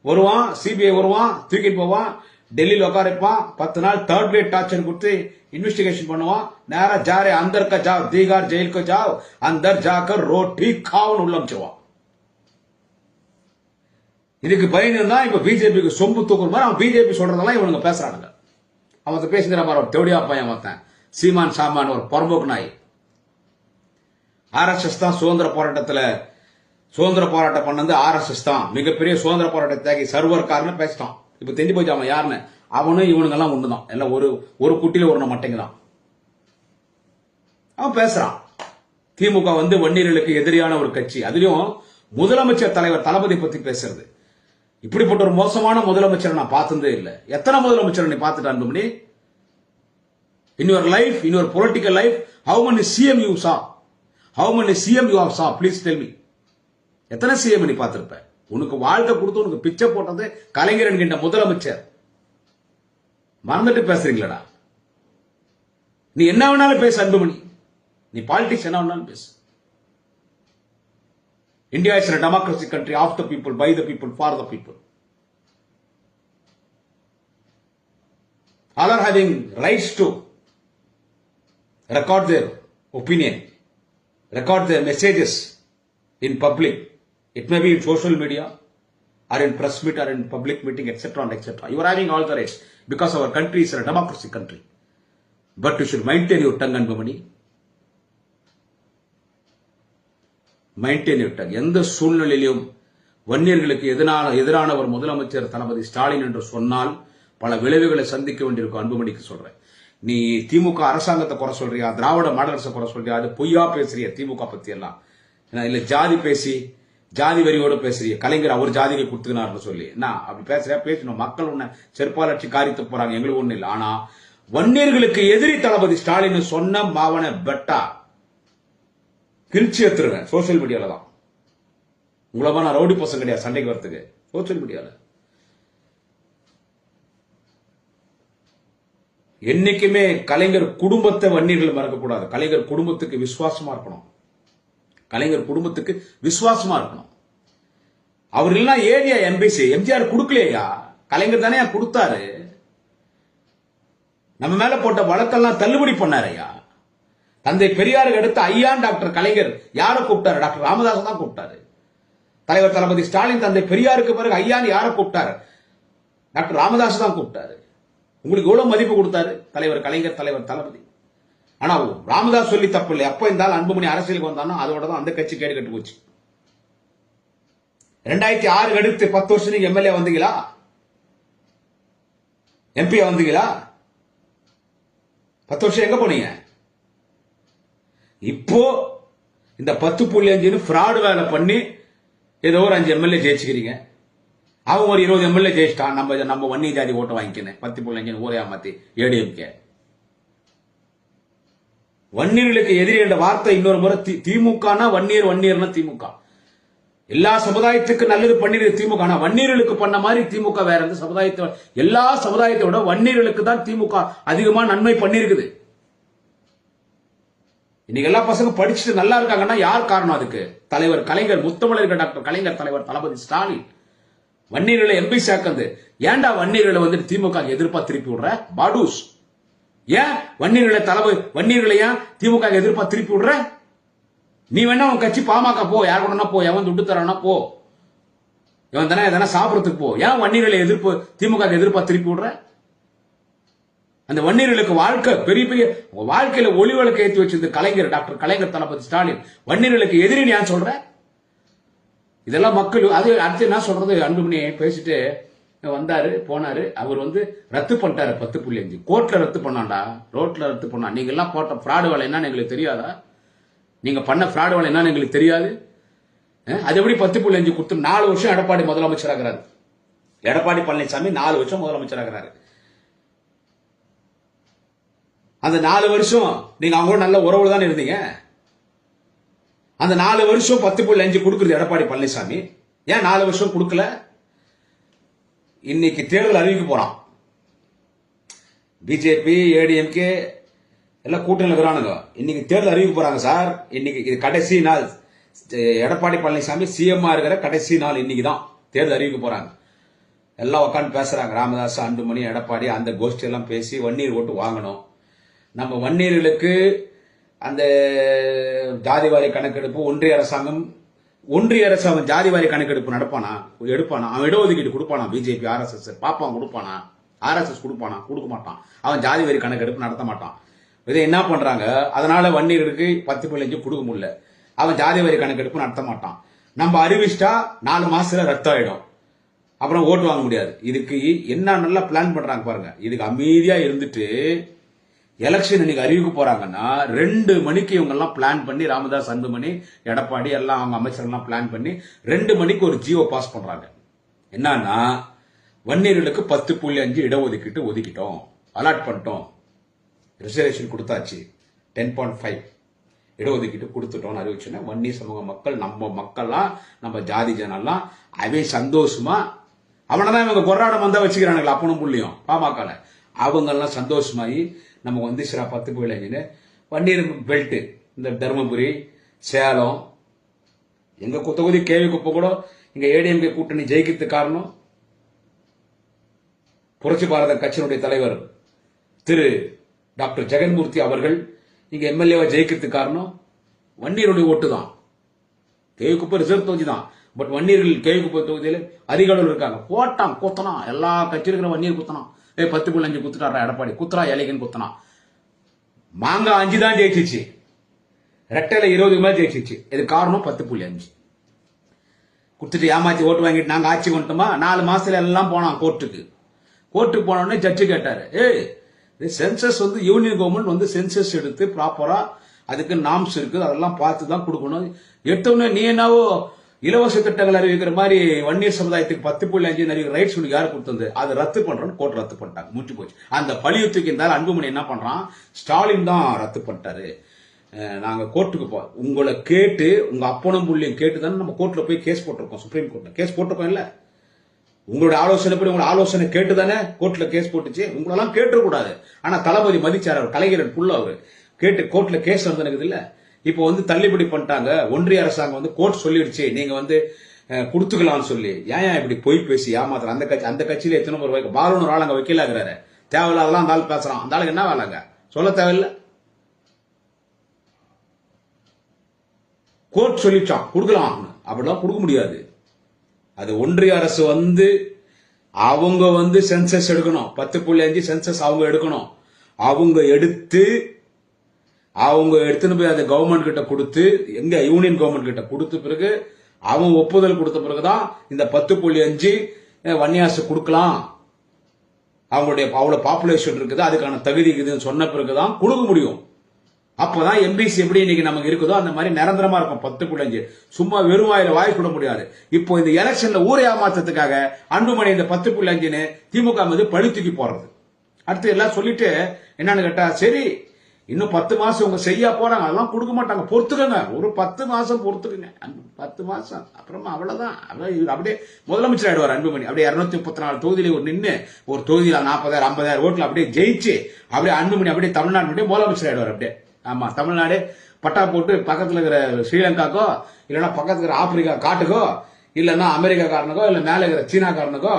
வருவான், சிபிஐ வருவான், தூக்கிட்டு போவான், டெல்லியில் உட்காரிப்பான், 10 நாள் थर्ड ग्रेड டார்ச்சர் கொடுத்து इन्वेस्टिगेशन பண்ணுவான். நேரா ஜாரே अंदर का जाओ, दीगार जेल को जाओ, अंदर जाकर रोटी खाओ உள்ள அமைச்சிருவான். இதுக்கு பயந்து தான் இப்ப பிஜேபிக்கு சொம்பு தூக்குற மாதிரி அவன் பிஜேபி சொல்றதெல்லாம் இவனுங்க பேசுறானுங்க. அவன் பேசுகிற மாதிரி ஒரு தேவடியா பையன் அவன் சீமான் சாமான் ஒரு பொறம்போக்கு நாய். ஆர்எஸ்எஸ் தான் சுதந்திர போராட்டம் பண்ணது ஆர்எஸ்எஸ் தான். மிகப்பெரிய சுதந்திர போராட்ட தியாகி சர்வர்காரன்னு பேசிட்டான். இப்ப தெரிஞ்சு போச்சு அவன் யாருன்னு. அவனும் இவனுங்க எல்லாம் ஒண்ணுதான், எல்லாம் ஒரு குட்டியில ஒரு மட்டைங்க தான். அவன் பேசுறான் திமுக வன்னியர்களுக்கு எதிரியான ஒரு கட்சி. அதுலயும் முதலமைச்சர் தலைவர் தளபதி பத்தி பேசுறது. இப்படிப்பட்ட ஒரு மோசமான முதலமைச்சரை நான் பார்த்ததே இல்லை. எத்தனை முதலமைச்சர் நீ பார்த்துட்டு Anbumani? in your life, in your political life, how many CM you saw? How many CM you have saw? Please tell me. எத்தனை CM நீ பார்த்திருப்ப? உனக்கு வாழ்க்கை கொடுத்து உனக்கு பிச்சை போட்டது கலைஞர் என்கின்ற முதலமைச்சர். மறந்துட்டு பேசுறீங்களா? நீ என்ன வேணாலும் பேசு அன்புமணி, நீ பாலிடிக்ஸ் என்ன வேணாலும் பேசு. India is a democracy country of the people, by the people, for the people. All are having rights to record their opinion, record their messages in public. It may be in social media or in press meet or in public meeting, etc. and etc. You are having all the rights because our country is a democracy country. But you should maintain your tongue and money. Maintain your tongue. எந்த சூழ்நிலையிலும் வன்னியர்களுக்கு எதிரான ஒரு முதலமைச்சர் தளபதி ஸ்டாலின் என்று சொன்னால் பல விளைவுகளை சந்திக்க வேண்டியிருக்கும். அன்புமணிக்கு சொல்றேன். நீ திமுக அரசாங்கத்தை குறை சொல்றியா, திராவிட மாடல் அரசை குறை சொல்றியா, அது பொய்யா பேசுறிய திமுக பத்தி எல்லாம். இல்ல ஜாதி பேசி ஜாதி வரியோட பேசுறிய. கலைஞர் அவர் ஜாதியை கொடுத்துக்கினார்னு சொல்லி என்ன அப்படி பேசணும். மக்கள் உன்னை செருப்பாலட்சி காரித்து போறாங்க, எங்களுக்கு ஒண்ணு இல்லை. ஆனா வன்னியர்களுக்கு எதிரி தளபதி ஸ்டாலின் சொன்ன மாவன பெட்டா கிழிச்சி எடுத்துருவேன். சோசியல் மீடியால தான். உங்களமா நான் ரவுடி பசங்க கிடையாது சண்டைக்கு வரத்துக்கு. சோசியல் மீடியால என்னைக்குமே கலைஞர் குடும்பத்தை வன்னியர்கள் மறக்கக்கூடாது. கலைஞர் குடும்பத்துக்கு விசுவாசமா இருக்கணும். கலைஞர் குடும்பத்துக்கு விசுவாசமா இருக்கணும். அவர் இல்லைன்னா ஏரியா எம்பிசி எம்ஜிஆர் கொடுக்கலையா? கலைஞர் தானே கொடுத்தாரு. நம்ம மேல போட்ட வழக்கெல்லாம் தள்ளுபடி பண்ணாரையா? தந்தை பெரியாருக்கு அடுத்த ஐயான் டாக்டர் கலைஞர் யாரை கூப்பிட்டாரு? டாக்டர் ராமதாஸ் தான் கூப்பிட்டாரு. தலைவர் தளபதி ஸ்டாலின் தந்தை பெரியாருக்கு பிறகு ஐயான் யாரை கூப்பிட்டாரு? டாக்டர் ராமதாஸ் தான் கூப்பிட்டாரு. உங்களுக்கு எவ்வளவு மதிப்பு கொடுத்தாரு தலைவர் கலைஞர், தலைவர் தளபதி. ஆனா ராமதாஸ் சொல்லி தப்பு இல்லை. எப்ப இருந்தாலும் அன்புமணி அரசியலுக்கு வந்தானோ அதோட தான் அந்த கட்சி கேடு கட்டு போச்சு. 2006 அடுத்து 10 வருஷம் நீங்க எம்எல்ஏ வந்தீங்களா? எம்பியா வந்தீங்களா? 10 வருஷம் எங்க போனீங்க? இப்போ இந்த 10.5 ஃப்ராடு வேலை பண்ணி ஏதோ ஒரு 5 எம்எல்ஏ ஜெயிச்சுக்கிறீங்க. அவங்க ஒரு 20 எம்எல்ஏ ஜெயிச்சிட்டான். நம்ம வன்னி ஜாதி ஓட்ட வாங்கிக்கணும். 10.5 ஊரே ஏமாத்தி ஏடிஎம்கே. வன்னியர்களுக்கு எதிரி என்ற வார்த்தை இன்னொரு முறை திமுக வன்னியர்னா திமுக. எல்லா சமுதாயத்துக்கு நல்லது பண்ணிருக்கு திமுக. ஆனா வன்னியர்களுக்கு பண்ண மாதிரி திமுக வேற எந்த சமுதாயத்தை எல்லா சமுதாயத்தை விட வன்னியர்களுக்கு தான் திமுக அதிகமா நன்மை பண்ணிருக்குது. இன்னைக்கு எல்லா பசங்க படிச்சுட்டு நல்லா இருக்காங்கன்னா யார் காரணம் அதுக்கு? தலைவர் கலைஞர், முத்தமிழர் டாக்டர் கலைஞர், தலைவர் தளபதி ஸ்டாலின். வன்னியர்களை எம்பி சேர்க்கறது ஏன்டா? வன்னியர்களை வந்து திமுக எதிர்ப்பா திருப்பி விடுற பாடூஸ்? ஏன் வன்னியர்களை ஏன் திமுக எதிர்ப்பா திருப்பி விடுற? நீ வேணா உன் கட்சி பாமக போ, யார் கூட போ, எவன் துட்டு தரானா போ, இவன் தானே எதனா சாப்பிடறதுக்கு போ. ஏன் வன்னியர்களை எதிர்ப்பு திமுக எதிர்ப்பா திருப்பி விடுற? அந்த வன்னியர்களுக்கு வாழ்க்கை பெரிய பெரிய வாழ்க்கையில ஒளி விளக்கு ஏற்றி வச்சிருந்த கலைஞர், டாக்டர் கலைஞர் தளபதி ஸ்டாலின் வன்னியர்களுக்கு எதிரி ஏன் சொல்ற? இதெல்லாம் மக்கள் அது அடுத்து என்ன சொல்றது? அன்புமணி பேசிட்டு வந்தாரு போனாரு. அவர் வந்து ரத்து பண்ணிட்டாரு 10.5. கோர்ட்ல ரத்து பண்ணாண்டா, ரோட்ல ரத்து பண்ணா. நீங்க எல்லாம் போட்ட பிராடு வேலை என்னன்னு எங்களுக்கு தெரியாதா? நீங்க பண்ண பிராடு வேலை என்னன்னு எங்களுக்கு தெரியாது? அது எப்படி 10.5 கொடுத்து 4 வருஷம் எடப்பாடி முதலமைச்சராகிறாரு. எடப்பாடி பழனிசாமி 4 வருஷம் முதலமைச்சராகிறாரு. அந்த 4 வருஷம் நீங்க அவங்க நல்ல உறவு தானே இருந்தீங்க. அந்த 4 வருஷம் 10.5 கொடுக்குறது எடப்பாடி பழனிசாமி. ஏன் 4 வருஷம் கொடுக்கல? இன்னைக்கு தேர்தல் அறிவிக்க போறான். பிஜேபி, ஏடிஎம்கே எல்லாம் கூட்டணி இருக்கிறானுங்க. இன்னைக்கு தேர்தல் அறிவிக்க போறாங்க சார். இன்னைக்கு இது கடைசி நாள். எடப்பாடி பழனிசாமி சிஎம் இருக்கிற கடைசி நாள் இன்னைக்கு தான் தேர்தல் அறிவிக்க போறாங்க. எல்லாம் உட்காந்து பேசுறாங்க. ராமதாஸ், அன்புமணி, எடப்பாடி அந்த கோஷ்டி எல்லாம் பேசி வன்னியர் ஓட்டு வாங்கணும். நம்ம வன்னியர்களுக்கு அந்த ஜாதிவாரி கணக்கெடுப்பு ஒன்றிய அரசாங்கம் ஜாதிவாரி கணக்கெடுப்பு எடுப்பானா? அவன் இடஒதுக்கீடு கொடுப்பானா? பிஜேபி, ஆர்எஸ்எஸ் பாப்பான் கொடுப்பானா? ஆர்எஸ்எஸ் கொடுப்பானா? கொடுக்க மாட்டான். அவன் ஜாதிவாரி கணக்கெடுப்பு நடத்த மாட்டான். இதை என்ன பண்றாங்க? அதனால வன்னியர்களுக்கு 10.5 கொடுக்க முடியல. அவன் ஜாதிவாரி கணக்கெடுப்பு நடத்த மாட்டான். நம்ம அறிவிச்சிட்டா 4 மாசத்துல ரத்தம் ஆயிடும். அப்புறம் ஓட்டு வாங்க முடியாது. இதுக்கு என்ன நல்லா பிளான் பண்றாங்க பாருங்க. இதுக்கு அமைதியா இருந்துட்டு எலெக்ஷன் இன்னைக்கு அறிவிக்க போறாங்கன்னா 2 மணிக்கு இவங்க எல்லாம் பிளான் பண்ணி, ராமதாஸ், அன்புமணி, எடப்பாடி எல்லாம் அவங்க அமைச்சர்கள் பிளான் பண்ணி 2 மணிக்கு ஒரு ஜியோ பாஸ் பண்றாங்க. என்னன்னா வன்னியர்களுக்கு 10.5 இடஒதுக்கீட்டு ஒதுக்கிட்டோம், அலாட் பண்ணிட்டோம், ரிசர்வேஷன் கொடுத்தாச்சு, 10.5 இடஒதுக்கீட்டு கொடுத்துட்டோம் அறிவிச்சுன்னா வன்னிய சமூக மக்கள், நம்ம மக்கள்லாம், நம்ம ஜாதி ஜனெல்லாம் அவே சந்தோஷமா அவனதான் இவங்க கொண்டாடம் வந்தா வச்சுக்கிறானுங்களா அப்பனும் புள்ளியும் பாமக. அவங்க எல்லாம் சந்தோஷமாயி நம்ம வந்து 10.5 வன்னியர் பெல்ட் இந்த தருமபுரி, சேலம், எங்க தொகுதி கேவி குப்பை கூட இங்க ஏடிஎம்கே கூட்டணி ஜெயிக்கிறதுக்கு காரணம் புரட்சி பாரத கட்சியினுடைய தலைவர் திரு டாக்டர் ஜெகன்மூர்த்தி அவர்கள் இங்க எம்எல்ஏவா ஜெயிக்கிறதுக்கு காரணம் வன்னியருடைய ஓட்டு தான். கேவி குப்பை ரிசர்வ் தொகுதி தான். பட் வன்னியர்கள் கேவி குப்பை தொகுதியில அதிக அளவில் இருக்காங்க. போட்டான் குத்தனா, எல்லா கட்சியில் இருக்கிற வன்னியர் குத்தனா. 10.5 குத்துட்டாரா எடப்பாடி, குத்துறா இலைக்குன்னு குத்தனா. மாங்கா 5 தான் ஜெயிச்சிச்சு, ரெட்டையில 20 மேல ஜெயிச்சிச்சு. இது காரணம் 10.5 குடுத்துட்டு ஏமாத்தி ஓட்டு வாங்கிட்டு நாங்க ஆட்சி கொண்டுட்டோமா. 4 மாசத்துல எல்லாம் போனான் கோர்ட்டுக்கு போன உடனே ஜட்ஜு கேட்டாரு, சென்சஸ் வந்து யூனியன் கவர்மெண்ட் வந்து சென்சஸ் எடுத்து ப்ராப்பரா அதுக்கு நாம்ஸ் இருக்கு, அதெல்லாம் பார்த்து தான் கொடுக்கணும். எடுத்தோடனே நீ என்னவோ இலவச திட்டங்கள் அறிவிக்கிற மாதிரி வன்னியர் சமுதாயத்துக்கு 10.5 ரைட்ஸ் உனக்கு யாரு கொடுத்தது, அதை ரத்து பண்றோம்னு கோர்ட் ரத்து பண்ணிட்டாங்க. முடிச்சு போச்சு. அந்த பழியுத்துக்கு இருந்தாலும் அன்புமணி என்ன பண்றான், ஸ்டாலின் தான் ரத்து பண்ணிட்டாரு. நாங்க கோர்ட்டுக்கு உங்களை கேட்டு, உங்க அப்பனும் புள்ளியும் கேட்டு தானே நம்ம கோர்ட்ல போய் கேஸ் போட்டிருக்கோம். சுப்ரீம் கோர்ட்ல கேஸ் போட்டிருக்கோம் இல்ல, உங்களோட ஆலோசனைப்படி உங்களோட ஆலோசனை கேட்டு தானே கோர்ட்ல கேஸ் போட்டுச்சு. உங்களெல்லாம் கேட்டுக்கூடாது. ஆனா தளபதி மதிச்சார், அவர் கலைஞரன் புள்ள அவரு கேட்டு கோர்ட்ல கேஸ் நடந்தது இல்ல. இப்போ வந்து தள்ளுபடி பண்ணிட்டாங்க. ஒன்றிய அரசாங்கம் வந்து கோர்ட் சொல்லிடுச்சு நீங்க வந்து கொடுத்துக்கலாம்னு சொல்லி. ஏன் இப்படி போய் பேசி ஏமாத்துற? அந்த கட்சியில எத்தனை பேர் வைக்க பாலூர் ஆள் அங்க வக்கீலா இருக்கிறாரு. தேவையில்லாதெல்லாம் அந்த ஆள் பேசுறான். அந்த ஆளுக்கு என்ன வேலைங்க சொல்ல தேவையில்லை. கோர்ட் சொல்லிச்சான் கொடுக்கலாம், அப்படிலாம் கொடுக்க முடியாது. அது ஒன்றிய அரசு வந்து அவங்க வந்து சென்சஸ் எடுக்கணும். 10.5 சென்சஸ் அவங்க எடுக்கணும். அவங்க எடுத்துன்னு போய் அதை கவர்மெண்ட் கிட்ட கொடுத்து, எங்க யூனியன் கவர்மெண்ட் கிட்ட கொடுத்த பிறகு அவன் ஒப்புதல் கொடுத்த பிறகுதான் இந்த 10.5 வன்னியாசு கொடுக்கலாம். அவங்களுடைய அவ்வளவு பாப்புலேஷன் இருக்குது, அதுக்கான தகுதி இருக்குதுன்னு சொன்ன பிறகுதான் கொடுக்க முடியும். அப்பதான் எம்பிசி எப்படி இன்னைக்கு நமக்கு இருக்குதோ அந்த மாதிரி நிரந்தரமா இருக்கும். 10.5 சும்மா வெறும் வாயில வாய் கூட முடியாது. இப்போ இந்த எலெக்ஷன்ல ஊரை ஏமாற்றத்துக்காக அன்புமணி இந்த 10.5 திமுக மீது பழி தூக்கி போறது. அடுத்து எல்லாம் சொல்லிட்டு என்னன்னு கேட்டா, சரி இன்னும் 10 மாசம் உங்க செய்ய போறாங்க, அதெல்லாம் கொடுக்க மாட்டாங்க, பொறுத்துக்கங்க, ஒரு 10 மாசம் பொறுத்துக்குங்க. 10 மாசம் அப்புறமா அவ்வளவுதான். அப்படியே முதலமைச்சர் ஆயிடுவார் அன்புமணி. அப்படியே 234 தொகுதியில நின்று ஒரு தொகுதியில 40,000 50,000 ஓட்டுல அப்படியே ஜெயிச்சு அப்படியே அன்புமணி அப்படியே தமிழ்நாடு முதலமைச்சர் ஆயிடுவார். அப்படியே ஆமா, தமிழ்நாடு பட்டா போட்டு பக்கத்துல இருக்கிற ஸ்ரீலங்காக்கோ இல்லைன்னா பக்கத்துல இருக்கிற ஆப்பிரிக்கா காட்டுக்கோ இல்லைன்னா அமெரிக்காக்காரனுக்கோ இல்ல மேல இருக்கிற சீனாக்காரனுக்கோ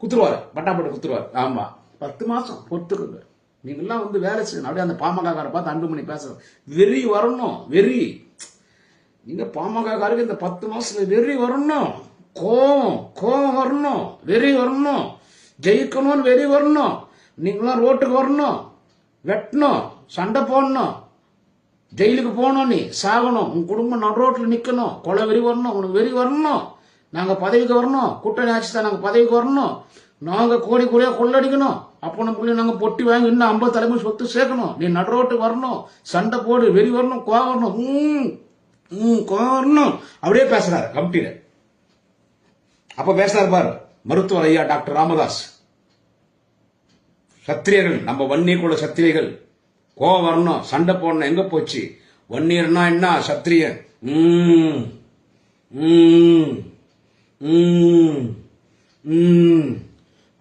குத்துருவாரு, பட்டா போட்டு குத்துருவாரு. ஆமா, 10 மாசம் பொறுத்துருங்க. நீங்கெல்லாம் வந்து வேலை செய்யணும். அப்படியே அந்த பாமகக்காரை பார்த்து அன்புமணி பேசுறது வெறி வரணும், வெறி. நீங்க பாமகக்காருக்கு இந்த 10 மாசத்துல வெறி வரணும், கோபம் வரணும், வெறி வரணும், ஜெயிக்கணும்னு வெறி வரணும். நீங்களாம் ரோட்டுக்கு வரணும், வெட்டணும், சண்டை போடணும், ஜெயிலுக்கு போகணும், நீ சாகணும், உன் குடும்பம் நடு ரோட்ல நிக்கணும், கொலை வெறி வரணும், உனக்கு வெறி வரணும். நாங்க பதவிக்கு வரணும், கூட்டணி ஆட்சி தான், நாங்க பதவிக்கு வரணும், நாங்க கோடி கோடியா கொள்ளடிக்கணும், அப்போ நம்ம நாங்க பொட்டி வாங்கி இன்னும் 50 தலைமுறை சொத்து சேர்க்கணும், நீ நடு ரோட்டுக்கு வரணும், சண்டை போடு, வெறி வரணும், கோவம் வரணும், கோவம் வரணும். அப்படியே பேசுறாரு கமிட்டியில. அப்ப பேசுறாரு பாரு மருத்துவர் ஐயா டாக்டர் ராமதாஸ். சத்திரியர்கள், நம்ம வன்னியக்குள்ள சத்திரியர்கள், கோவம் வரணும், சண்டை போடணும். எங்க போச்சு வன்னியர்னா என்ன, சத்திரியன்.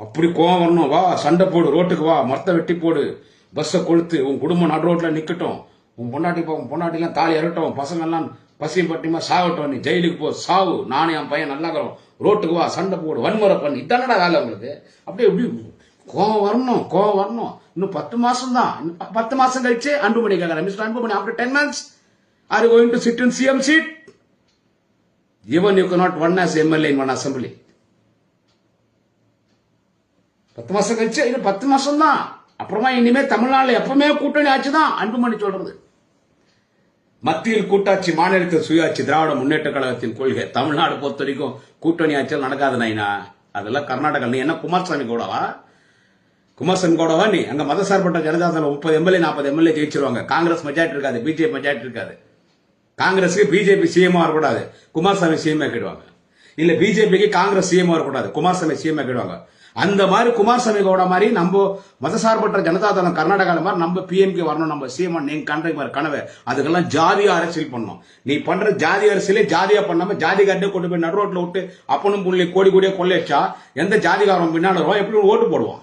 அப்படி கோவம் வரணும். வா சண்டை போடு, ரோட்டுக்கு வா, மரத்தை வெட்டி போடு, பஸ்ஸை கொளுத்து, உன் குடும்பம் நடு ரோட்ல நிக்கட்டும், உன் பொண்டாட்டிலாம் தாலி இறட்டும், பசங்க எல்லாம் பசியும் பட்டியமா சாகட்டும், நீ ஜெயிலுக்கு போ, சாவு, நானும் என் பையன் நல்லா இருக்கிறோம், ரோட்டுக்கு வா, சண்டை போடு, வன்முறை பண்ணி, இதானடா வேலை உங்களுக்கு. அப்படியே எப்படி கோவம் வரணும். இன்னும் 10 மாசம் தான். 10 மாசம் கழிச்சு அன்புமணி கேட்கறேன், mister Anbumani, after 10 months are you going to sit in CM seat? Even you cannot run as MLA in one assembly. 10 மாசம் கழிச்சு, இன்னும் 10 மாசம் தான். அப்புறமா இனிமே தமிழ்நாடுல எப்பவுமே கூட்டணி ஆட்சி தான் அன்புமணி சொல்றது. மத்தியில் கூட்டாட்சி, மாநிலத்தில் சுயாட்சி, திராவிட முன்னேற்ற கழகத்தின் கொள்கை. தமிழ்நாடு பொறுத்த வரைக்கும் கூட்டணி ஆட்சியில் நடக்காது நைனா. அதெல்லாம் கர்நாடகா. நீ என்ன குமாரசாமி கூடவா நீ? அங்க மதசார்பற்ற ஜனதா தளம் 30 MLA 40 MLA ஜெயிச்சிருவாங்க. காங்கிரஸ் மெஜாரிட்டி இருக்காது, பிஜேபி மெஜாரிட்டி இருக்காது. காங்கிரஸுக்கு பிஜேபி சிஎம் வரக்கூடாது, குமாரசாமி சிஎம் ஆக்கிடுவாங்க. இல்ல பிஜேபிக்கு காங்கிரஸ் சிஎம் வரக்கூடாது, குமாரசாமி சிஎம் ஆக்கிடுவாங்க. அந்த மாதிரி குமாரசாமி கவுடா மாதிரி நம்ம மதசார்பற்ற ஜனதா தளம் கர்நாடகால மாதிரி நம்ம பிஎம்கே வரணும், நம்ம சிஎம் நீங்க கண்ட மாதிரி கனவு. அதுக்கெல்லாம் ஜாதிய அரசியல் பண்ணணும். நீ பண்ற ஜாதி அரசியலே ஜாதியா பண்ணாம ஜாதிகாரே கொண்டு போய் நடு ரோட்ல விட்டு அப்பனும் புள்ளி கோடி கோடியா கொள்ளையடிச்சா எந்த ஜாதிகாரம் பின்னாடி வருவோம், எப்படி ஓட்டு போடுவோம்?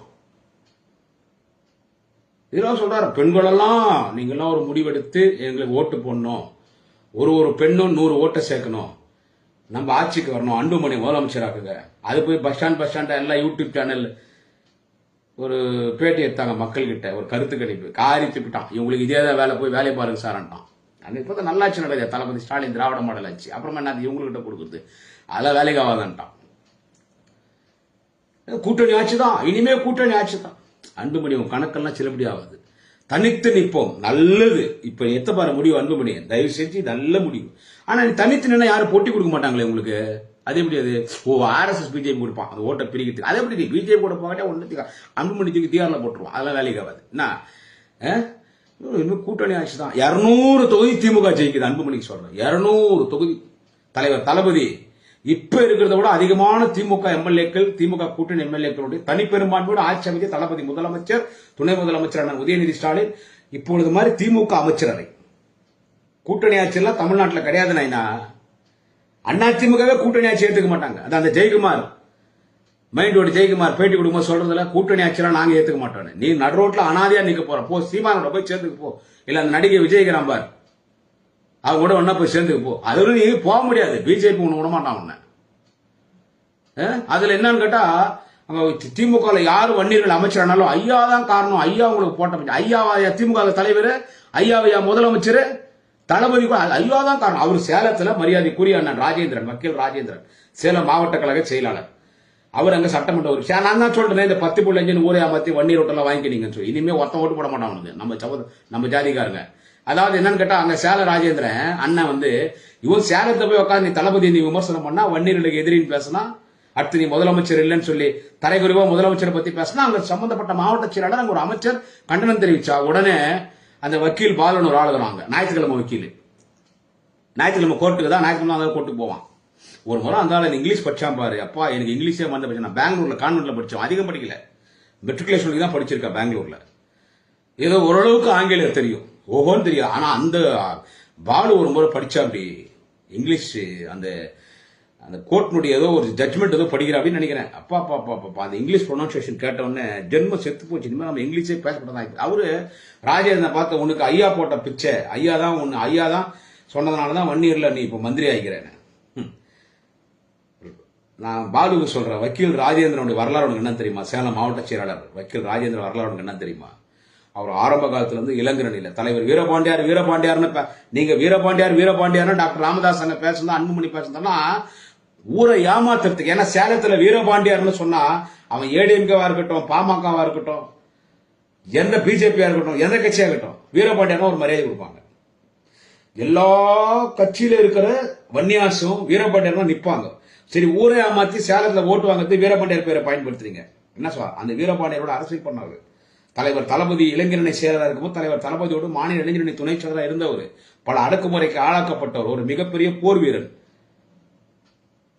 இதெல்லாம் சொல்றாரு. பெண்கள் எல்லாம் நீங்க எல்லாம் ஒரு முடிவெடுத்து எங்களுக்கு ஓட்டு போடணும், ஒரு பெண்ணும் 100 ஓட்டை சேர்க்கணும், நம்ம ஆட்சிக்கு வரணும், அன்புமணி முதலமைச்சராக்குங்க. அது போய் பஸ் ஸ்டாண்ட் எல்லாம் யூடியூப் சேனல் ஒரு பேட்டி எடுத்தாங்க மக்கள் கிட்ட, ஒரு கருத்து கணிப்பு காரி திப்பிட்டான். இவங்களுக்கு இதே தான் வேலை, போய் வேலையை பாருங்க சார்ட்டான். அன்னைக்கு பார்த்தா நல்லாட்சி நடக்குது, தளபதி ஸ்டாலின் திராவிட மாடல் ஆச்சு. அப்புறமா என்ன இவங்ககிட்ட கொடுக்குறது, அதெல்லாம் வேலைக்கு ஆகாதான்ட்டான். கூட்டணி ஆட்சி தான், இனிமே கூட்டணி ஆட்சி தான். அன்புமணி உன் கணக்கெல்லாம் செல்லுபடி ஆகுது. தனித்து நிற்போம், நல்லது. இப்ப எத்த பாரு முடிவு அன்புமணி, தயவு செஞ்சு நல்ல முடிவு. ஆனா நீ தனித்து நின்னா யாரும் போட்டி கொடுக்க மாட்டாங்களே உங்களுக்கு. அது எப்படி? அது RSS பிஜேபி கொடுப்பான் அந்த ஓட்டை பிரிக்கிறதுக்கு. அது எப்படி? பிஜேபி கூட போகட்டே ஒன்று அன்புமணி தூக்கி திகாரில் போட்டுருவான். அதெல்லாம் வேலைக்கு ஆகாது. என்ன இன்னும் கூட்டணி ஆட்சி தான். 200 தொகுதி திமுக ஜெயிக்குது. அன்புமணிக்கு சொல்றேன், 200 தொகுதி. தலைவர் தளபதி இப்ப இருக்கிறத விட அதிகமான திமுக எம்எல்ஏக்கள், திமுக கூட்டணி எம்எல்ஏக்களுடைய தனிப்பெரும்பான்மையோட ஆட்சி அமைக்க தளபதி முதலமைச்சர், துணை முதலமைச்சரான உதயநிதி ஸ்டாலின் இப்பொழுது மாதிரி திமுக அமைச்சரவை. கூட்டணி ஆட்சி எல்லாம் தமிழ்நாட்டில் கிடையாது நாயினா. அண்ணா திமுகவே கூட்டணி ஆட்சி ஏத்துக்க மாட்டாங்க. அது அந்த ஜெயக்குமார் மைண்டோட ஜெயக்குமார் பேட்டி கொடுக்கும்போது சொல்றதுல கூட்டணி ஆட்சியெல்லாம் நாங்க ஏத்துக்க மாட்டோம். நீ நடு ரோட்ல அனாதையா நிக்க போற, போ சீமானோட போய் சேர்ந்துக்கு போ. இல்ல அந்த நடிகை விஜய்க்கு நம்பார் அவங்க கூட ஒன்னா போய் சேர்ந்துக்கு போ. அதுல நீ போக முடியாது, பிஜேபி ஒண்ணு விட மாட்டான் உன்ன. அதுல என்னன்னு கேட்டா, திமுக யாரு வன்னியர்கள் அமைச்சரானாலும் ஐயா தான் காரணம். ஐயா உங்களுக்கு போட்ட ஐயாவையா திமுக தலைவர், ஐயாவையா முதலமைச்சர், தளபதி ஐயா தான் காரணம். அவர் சேலத்துல மரியாதைக்குரிய அண்ணன் ராஜேந்திரன், வக்கீல் ராஜேந்திரன், சேலம் மாவட்ட கழக செயலாளர். அவர் அங்க சட்டமன்ற ஒரு நான் தான் சொல்றேன், இந்த 10.5 ஊரே அமர்த்தி வன்னி ரோட்டெல்லாம் வாங்கிக்கினீங்கன்னு சொல்லி இனிமே ஒருத்த ஓட்டு போட மாட்டான் நம்ம ஜாதிகாரங்க. அதாவது என்னன்னு கேட்டா, அங்க சேல ராஜேந்திரன் அண்ணன் இவன் சேலத்தை போய் உட்காந்து நீ தளபதி நீ விமர்சனம் பண்ணா, வன்னியர்களுக்கு எதிரின்னு பேசினா, அடுத்து நீ முதலமைச்சர் இல்லைன்னு சொல்லி தரைக்குறைவா முதலமைச்சரை பத்தி பேசினா, அங்க சம்பந்தப்பட்ட மாவட்ட செயலாளர் அங்க ஒரு அமைச்சர் கண்டனம் தெரிவிச்சா உடனே அந்த வக்கீல் பாலன் ஒரு ஆளுகிறாங்க. ஞாயிற்றுக்கிழமை வக்கீல், ஞாயிற்றுக்கிழமை கோர்ட்டுக்கு தான், ஞாயிற்றுக்கிழமை கோர்ட்டுக்கு போவான். ஒரு முறை அந்த ஆள் இங்கிலீஷ் படிச்சான் பாரு. அப்பா எனக்கு இங்கிலீஷே வந்து படிச்சேன். நான் பெங்களூர்ல கான்வென்ட்ல படிச்சோம், அதிகம் படிக்கல, மெட்ரிகுலேஷன் தான் படிச்சிருக்கேன் பெங்களூர்ல. ஏதோ ஓரளவுக்கு ஆங்கிலம் தெரியும், ஓஹோன்னு தெரியும். ஆனா அந்த பாலு ஒரு முறை படிச்சா அப்படி இங்கிலீஷ் அந்த அந்த கோர்ட்னுடைய ஏதோ ஒரு ஜட்மெண்ட் ஏதோ படிக்கிற அப்படின்னு நினைக்கிறேன். அப்பா அப்பா அப்பா அப்பா அந்த இங்கிலீஷ் ப்ரொனன்சியேஷன் கேட்ட உடனே ஜென்மம் செத்து போச்சு. இனிமேல் நம்ம இங்கிலீஷே பேசப்பட்டதான். அவரு ராஜேந்திரன் பார்த்து உனக்கு ஐயா போட்ட பிச்சை, ஐயா தான் சொன்னதுனாலதான் வன்னியர்ல நீ இப்ப மந்திரி ஆகிறேன். நான் பாலுக்கு சொல்றேன், வக்கீல் ராஜேந்திரனுடைய வரலாறு உனக்கு என்ன தெரியுமா? சேலம் மாவட்ட செயலாளர் வக்கீல் ராஜேந்திரன் வரலாறு உனக்கு என்ன தெரியுமா? அவர் ஆரம்ப காலத்துல இருந்து இளைஞரணியில தலைவர் வீரபாண்டியார்னு நீங்க வீரபாண்டியார் டாக்டர் ராமதாஸ் அங்க பேசுனா, அன்புமணி பேசுனா ஊரை ஏமாத்துறதுக்கு. ஏன்னா சேலத்துல வீரபாண்டியார்னு சொன்னா அவன் ஏடிஎம்கேவா இருக்கட்டும், பாமகவா இருக்கட்டும், எந்த பிஜேபியா இருக்கட்டும், எந்த கட்சியா இருக்கட்டும், வீரபாண்டியார்னா ஒரு மரியாதை கொடுப்பாங்க. எல்லா கட்சியில இருக்கிற வன்னியாசும் வீரபாண்டியார் நிப்பாங்க. சரி, ஊரை ஏமாத்தி சேலத்துல ஓட்டு வாங்கிறது வீரபாண்டியார் பேரை பயன்படுத்துறீங்க. என்ன சொல்ல, அந்த வீரபாண்டியரோட அரசியல் பண்ணாரு. தலைவர் தளபதி இளைஞரணி செயலராக இருக்கும்போது தலைவர் தளபதியோடு மாநில இளைஞரணி துணை செயலராக இருந்தவர். பல அடக்குமுறைக்கு ஆளாக்கப்பட்டவர். ஒரு மிகப்பெரிய போர் வீரன்.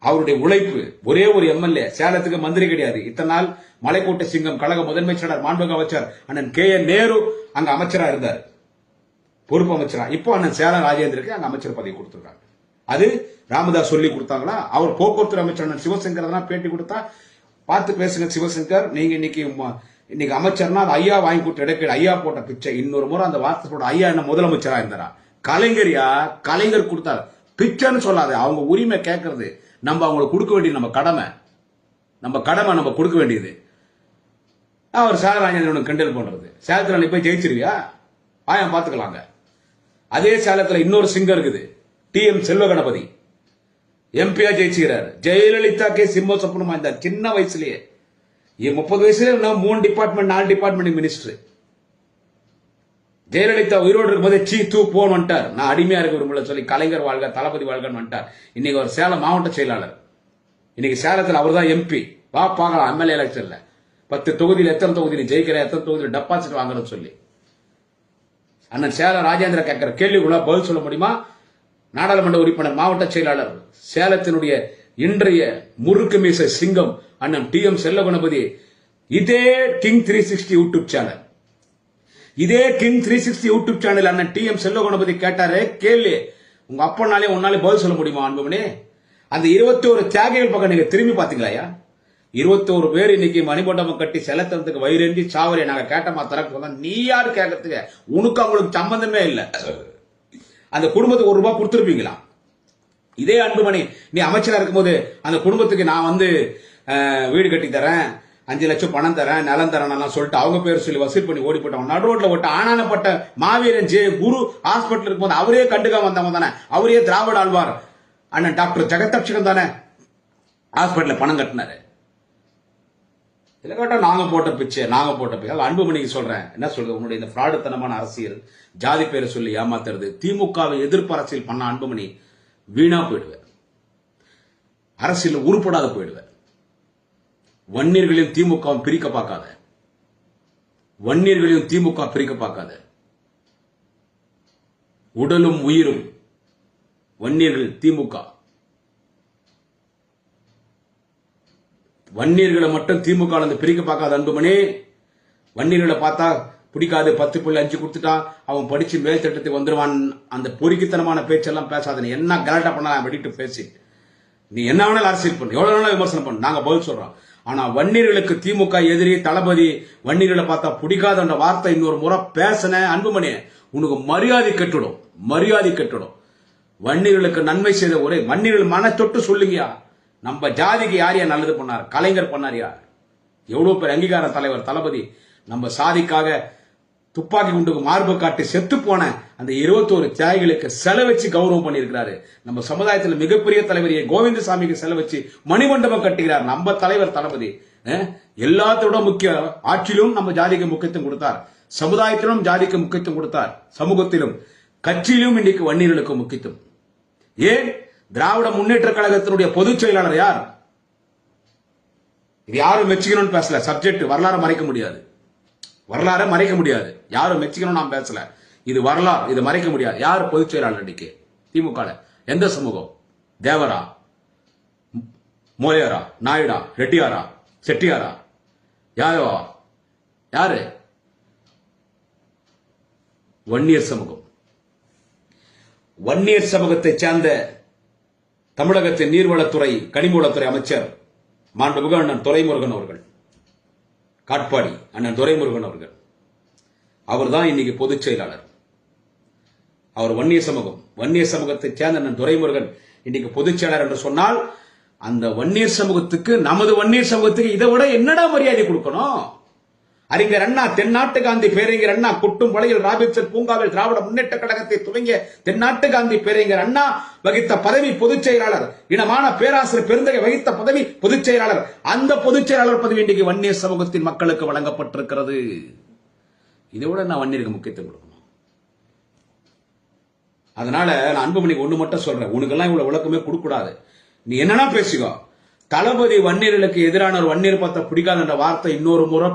அவருடைய உழைப்பு. ஒரே ஒரு எம்எல்ஏ, சேலத்துக்கு மந்திரி கிடையாது. இத்தனை நாள் மலைக்கோட்டை சிங்கம் கழக முதன்மை செயலர் மாண்புமிகு அமைச்சர் அண்ணன் KN நேரு அங்க அமைச்சரா இருந்தார், பொறுப்பு அமைச்சரா. இப்போ அண்ணன் சேலம் ராஜேந்திரனுக்கு அங்க அமைச்சர் பதவி கொடுத்திருக்காங்க. அது ராமதாஸ் சொல்லி கொடுத்தாங்களா? அவர் போக்குவரத்து அமைச்சர் அண்ணன் சிவசங்கர் பேட்டி கொடுத்தா, பார்த்து பேசுங்க சிவசங்கர், நீங்க இன்னைக்கு அமைச்சர்னா அது ஐயா வாங்கி கொடுத்து இடக்கேடு, ஐயா போட்ட பிச்சை. இன்னொரு முறை அந்த வார்த்தை சொல்ற, ஐயா என்ன முதலமைச்சரா இருந்தாரா? கலைஞர் கொடுத்தாரு. பிச்சைன்னு சொல்லாத, அவங்க உரிமை கேட்கறது நம்ம அவங்களுக்கு கொடுக்க வேண்டியது நம்ம கடமை. நம்ம கொடுக்க வேண்டியது. அவர் சேலராஜேந்திரன் கிண்டல் பண்றது. சேலத்துல நீ போய் ஜெயிச்சிருவியா? ஆயம் பாத்துக்கலாங்க. அதே சேலத்துல இன்னொரு சிங்கம் இருக்குது, TM செல்வ கணபதி. எம்பியா ஜெயிச்சுக்கிறார். ஜெயலலிதா சிம்ம சொப்பனமா இருந்தார் சின்ன வயசுலயே. 30 வயசுல 3 டிபார்ட்மெண்ட் 4 டிபார்ட்மெண்ட் மினிஸ்டர். ஜெயலலிதா உயிரோடு இருக்கும்போது தூ போன் வந்துட்டார். நான் அடிமையா இருக்க விரும்பல சொல்லி கலைஞர் வாழ்க தளபதி வாழ்கன்னு வந்துட்டார். இன்னைக்கு அவர் சேலம் மாவட்ட செயலாளர். இன்னைக்கு சேலத்தில் அவர் தான் MP. வா பார்க்கலாம் MLA எலெக்ஷன்ல 10 தொகுதியில் எத்தனை தொகுதியில் ஜெயிக்கிற, எத்தனை தொகுதியில் டெபாசிட் வாங்குறன்னு சொல்லி. அண்ணன் சேலம் ராஜேந்திர கேட்கிற கேள்விக்குள்ள பதில் சொல்ல முடியுமா? நாடாளுமன்ற உறுப்பினர், மாவட்ட செயலாளர், சேலத்தினுடைய இன்றைய முறுக்கு மீச சிங்கம் அண்ணன் TM செல்வ கணபதி. இதே king 360 YouTube channel, YouTube channel அண்ணன் TM செல்வ கணபதி கேட்டாரு கேள்வி, உங்க அப்பனாலே உன்னாலே பதில் சொல்ல முடியுமா அன்புமணி? அந்த 21 தியாகிகள் பக்கம் நீங்க திரும்பி பாத்தீங்களா? 21 பேர் இன்னைக்கு மணிமண்டபம் கட்டி செலத்தனத்துக்கு வயிறெஞ்சி சாவரே நாங்க கேட்டமா தரக்கு, நீ யாரு கேட்கறதுக்கு? உனக்கு அவங்களுக்கு சம்பந்தமே இல்ல. அந்த குடும்பத்துக்கு ₹1 கொடுத்திருப்பீங்களா? இதே அன்புமணி நீ அமைச்சரா இருக்கும்போது அந்த குடும்பத்துக்கு நான் வீடு கட்டி தரேன், 5 லட்சம் பணம் தரேன், நிலம் தரேன் சொல்லிட்டு அவங்க பேர் சொல்லி வசூல் பண்ணி ஓடி போட்டவங்க, நடுரோட்ல ஓட்ட ஆனானப்பட்ட மாவீரன் குரு ஹாஸ்பிட்டல் இருக்கும்போது அவரே கண்டுக்காம வந்தவங்க தானே. அவரே திராவிட ஆழ்வார் அண்ணன் டாக்டர் ஜெகதப்சகன் தானே ஹாஸ்பிட்டல் பணம் கட்டினாரு. இல்ல கேட்டா நாங்க போட்ட பிச்சை. அன்புமணிக்கு சொல்றேன், என்ன சொல்றது, உன்னுடைய இந்த ஃப்ராடுத்தனமான அரசியல், ஜாதி பேரை சொல்லி ஏமாத்துறது, திமுகவை எதிர்ப்பு அரசியல் பண்ண அன்புமணி வீணா போயிடுவேன், அரசியல் உருப்படாத போயிடுவேன். வன்னியர்களையும் திமுக பிரிக்க பார்க்காத, உடலும் உயிரும் வன்னியர்கள் திமுக. வன்னியர்களை மட்டும் திமுக பிரிக்க பார்க்காத அன்புமணி. வன்னியர்களை பார்த்தா பிடிக்காது, 10.5 கொடுத்துட்டா அவன் படிச்சு மேல் திட்டத்துக்கு வந்துருவான், அந்த பொறுக்கித்தனமான பேச்செல்லாம் பேசாத. நீ என்ன கலாட்டா பண்ணலாம் வெடிட்டு பேசி, நீ என்ன வேணாலும் அரசியல் பண்ணு, எவ்வளவு வேணாலும் விமர்சனம் பண்ணு, நாங்க பதில் சொல்றோம். ஆனா வன்னியர்களுக்கு திமுக எதிரி தளபதி, வன்னியர்களை பார்த்தா பிடிக்காத வார்த்தை இன்னொரு முறை பேசின அன்புமணி, உனக்கு மரியாதை கெட்டுடும். வன்னியர்களுக்கு நன்மை செய்த ஒரே வன்னியர்கள் மன தொட்டு சொல்லுங்கயா, நம்ம ஜாதிக்கு யாரையா நல்லது பண்ணார்? கலைஞர் பண்ணாரியா? எவ்வளவு பேர் அங்கீகார தலைவர் தளபதி நம்ம சாதிக்காக துப்பாக்கி குண்டுக்கு மார்பு காட்டி செத்து போன அந்த 21 தியாகிகளுக்கு செலவச்சு கௌரவம் பண்ணியிருக்கிறாரு. நம்ம சமுதாயத்தில் மிகப்பெரிய தலைவர் கோவிந்தசாமிக்கு செலவச்சு மணிமண்டபம் கட்டுகிறார் நம்ம தலைவர் தளபதி. எல்லாத்தோட முக்கிய ஆட்சியிலும் நம்ம ஜாதிக்கு முக்கியத்துவம் கொடுத்தார், சமுதாயத்திலும் ஜாதிக்கு முக்கியத்துவம் கொடுத்தார், சமூகத்திலும் கட்சியிலும் இன்னைக்கு வன்னியர்களுக்கு முக்கியத்துவம். ஏன்? திராவிட முன்னேற்ற கழகத்தினுடைய பொதுச் செயலாளர் யார்? இது யாரும் மெச்சிக்கணும்னு பேசல. சப்ஜெக்ட் வரலாறு மறைக்க முடியாது. யாரும் மெச்சிக்கணும் நான் பேசல. இது வரலாறு, இது மறைக்க முடியாது. யார் பொதுச் செயலாளர் இன்னைக்கு திமுக? எந்த சமூகம்? தேவரா, மோயரா, நாயுடா, ரெட்டியாரா, செட்டியாரா, யாதவா? யாரு? வன்னியர் சமூகம். வன்னியர் சமூகத்தை சேர்ந்த தமிழகத்தின் நீர்வளத்துறை கனிமூலத்துறை அமைச்சர் மாண்புமிகு அண்ணன் துரைமுருகன் அவர்கள், காட்பாடி அண்ணன் துரைமுருகன் அவர்கள், அவர்தான் இன்னைக்கு பொதுச் செயலாளர். அவர் வன்னியர் சமூகத்தைச் சேர்ந்த அண்ணன் துரைமுருகன் இன்னைக்கு பொதுச் செயலாளர் என்று சொன்னால், அந்த வன்னியர் சமூகத்துக்கு, நமது வன்னியர் சமூகத்துக்கு இதை விட என்னடா மரியாதை கொடுக்கணும்? அறிஞர் அண்ணா, தென்னாட்டு காந்தி பேரறிஞர் அண்ணா, கொட்டும் பழையில் ராபின்சன் பூங்காவில் திராவிட முன்னேற்ற கழகத்தை துவங்கிய தென்னாட்டு காந்தி பேரறிஞர் அண்ணா வகித்த பதவி பொதுச் செயலாளர், இனமான பேராசிரியர் பெருந்தகை வகித்த பதவி பொதுச் செயலாளர். அந்த பொதுச் செயலாளர் பதவி இன்றைக்கு வன்னியர் சமூகத்தின் மக்களுக்கு வழங்கப்பட்டிருக்கிறது. இதை விட நான் வன்னியருக்கு முக்கியத்துவம் கொடுக்கணும். அதனால நான் அன்புமணிக்கு ஒண்ணு மட்டும் சொல்றேன், உனக்கெல்லாம் இவ்வளவு விளக்கமே கொடுக்க கூடாது. நீ என்னன்னா பேசிக்கோ. தளபதி வன்னியர்களுக்கு எதிரான ஒரு வன்னியர் பத்த பிடிக்காத என்ற வார்த்தை இன்னொரு முறை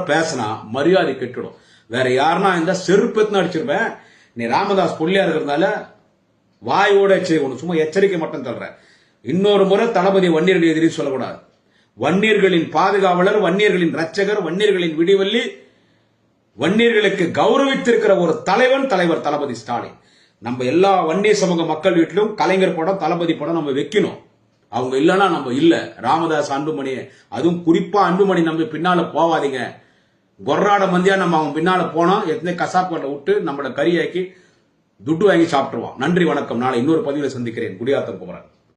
பேசினா மரியாதை கெட்டுடும். வேற யாருன்னா இந்த செருப்பத்து அடிச்சிருப்பேன். நீ ராமதாஸ் புள்ளியா இருக்கிறதுனால வாயோட உனக்கு சும்மா எச்சரிக்கை மட்டும் தர்றேன். இன்னொரு முறை தளபதி வன்னியர்கள் எதிரி சொல்லக்கூடாது. வன்னியர்களின் பாதுகாவலர், வன்னியர்களின் ரட்சகர், வன்னியர்களின் விடிவெள்ளி, வன்னியர்களுக்கு கௌரவித்திருக்கிற ஒரு தலைவர் தளபதி ஸ்டாலின். நம்ம எல்லா வன்னியர் சமூக மக்கள் வீட்டிலும் கலைஞர் படம், தளபதி படம் நம்ம வைக்கணும். அவங்க இல்லைன்னா நம்ம இல்ல. ராமதாஸ், அன்புமணி, அதுவும் குறிப்பா அன்புமணி நம்ம பின்னால போவாதீங்க. கொர்ராட மந்தியா நம்ம அவங்க பின்னால போனோம், எத்தனை கசாப்புகளை விட்டு நம்மளோட கறியாக்கி துட்டு வாங்கி சாப்பிட்டுருவான். நன்றி, வணக்கம். நாளை இன்னொரு பதிவில் சந்திக்கிறேன். குடியாத்தம் குமரன்.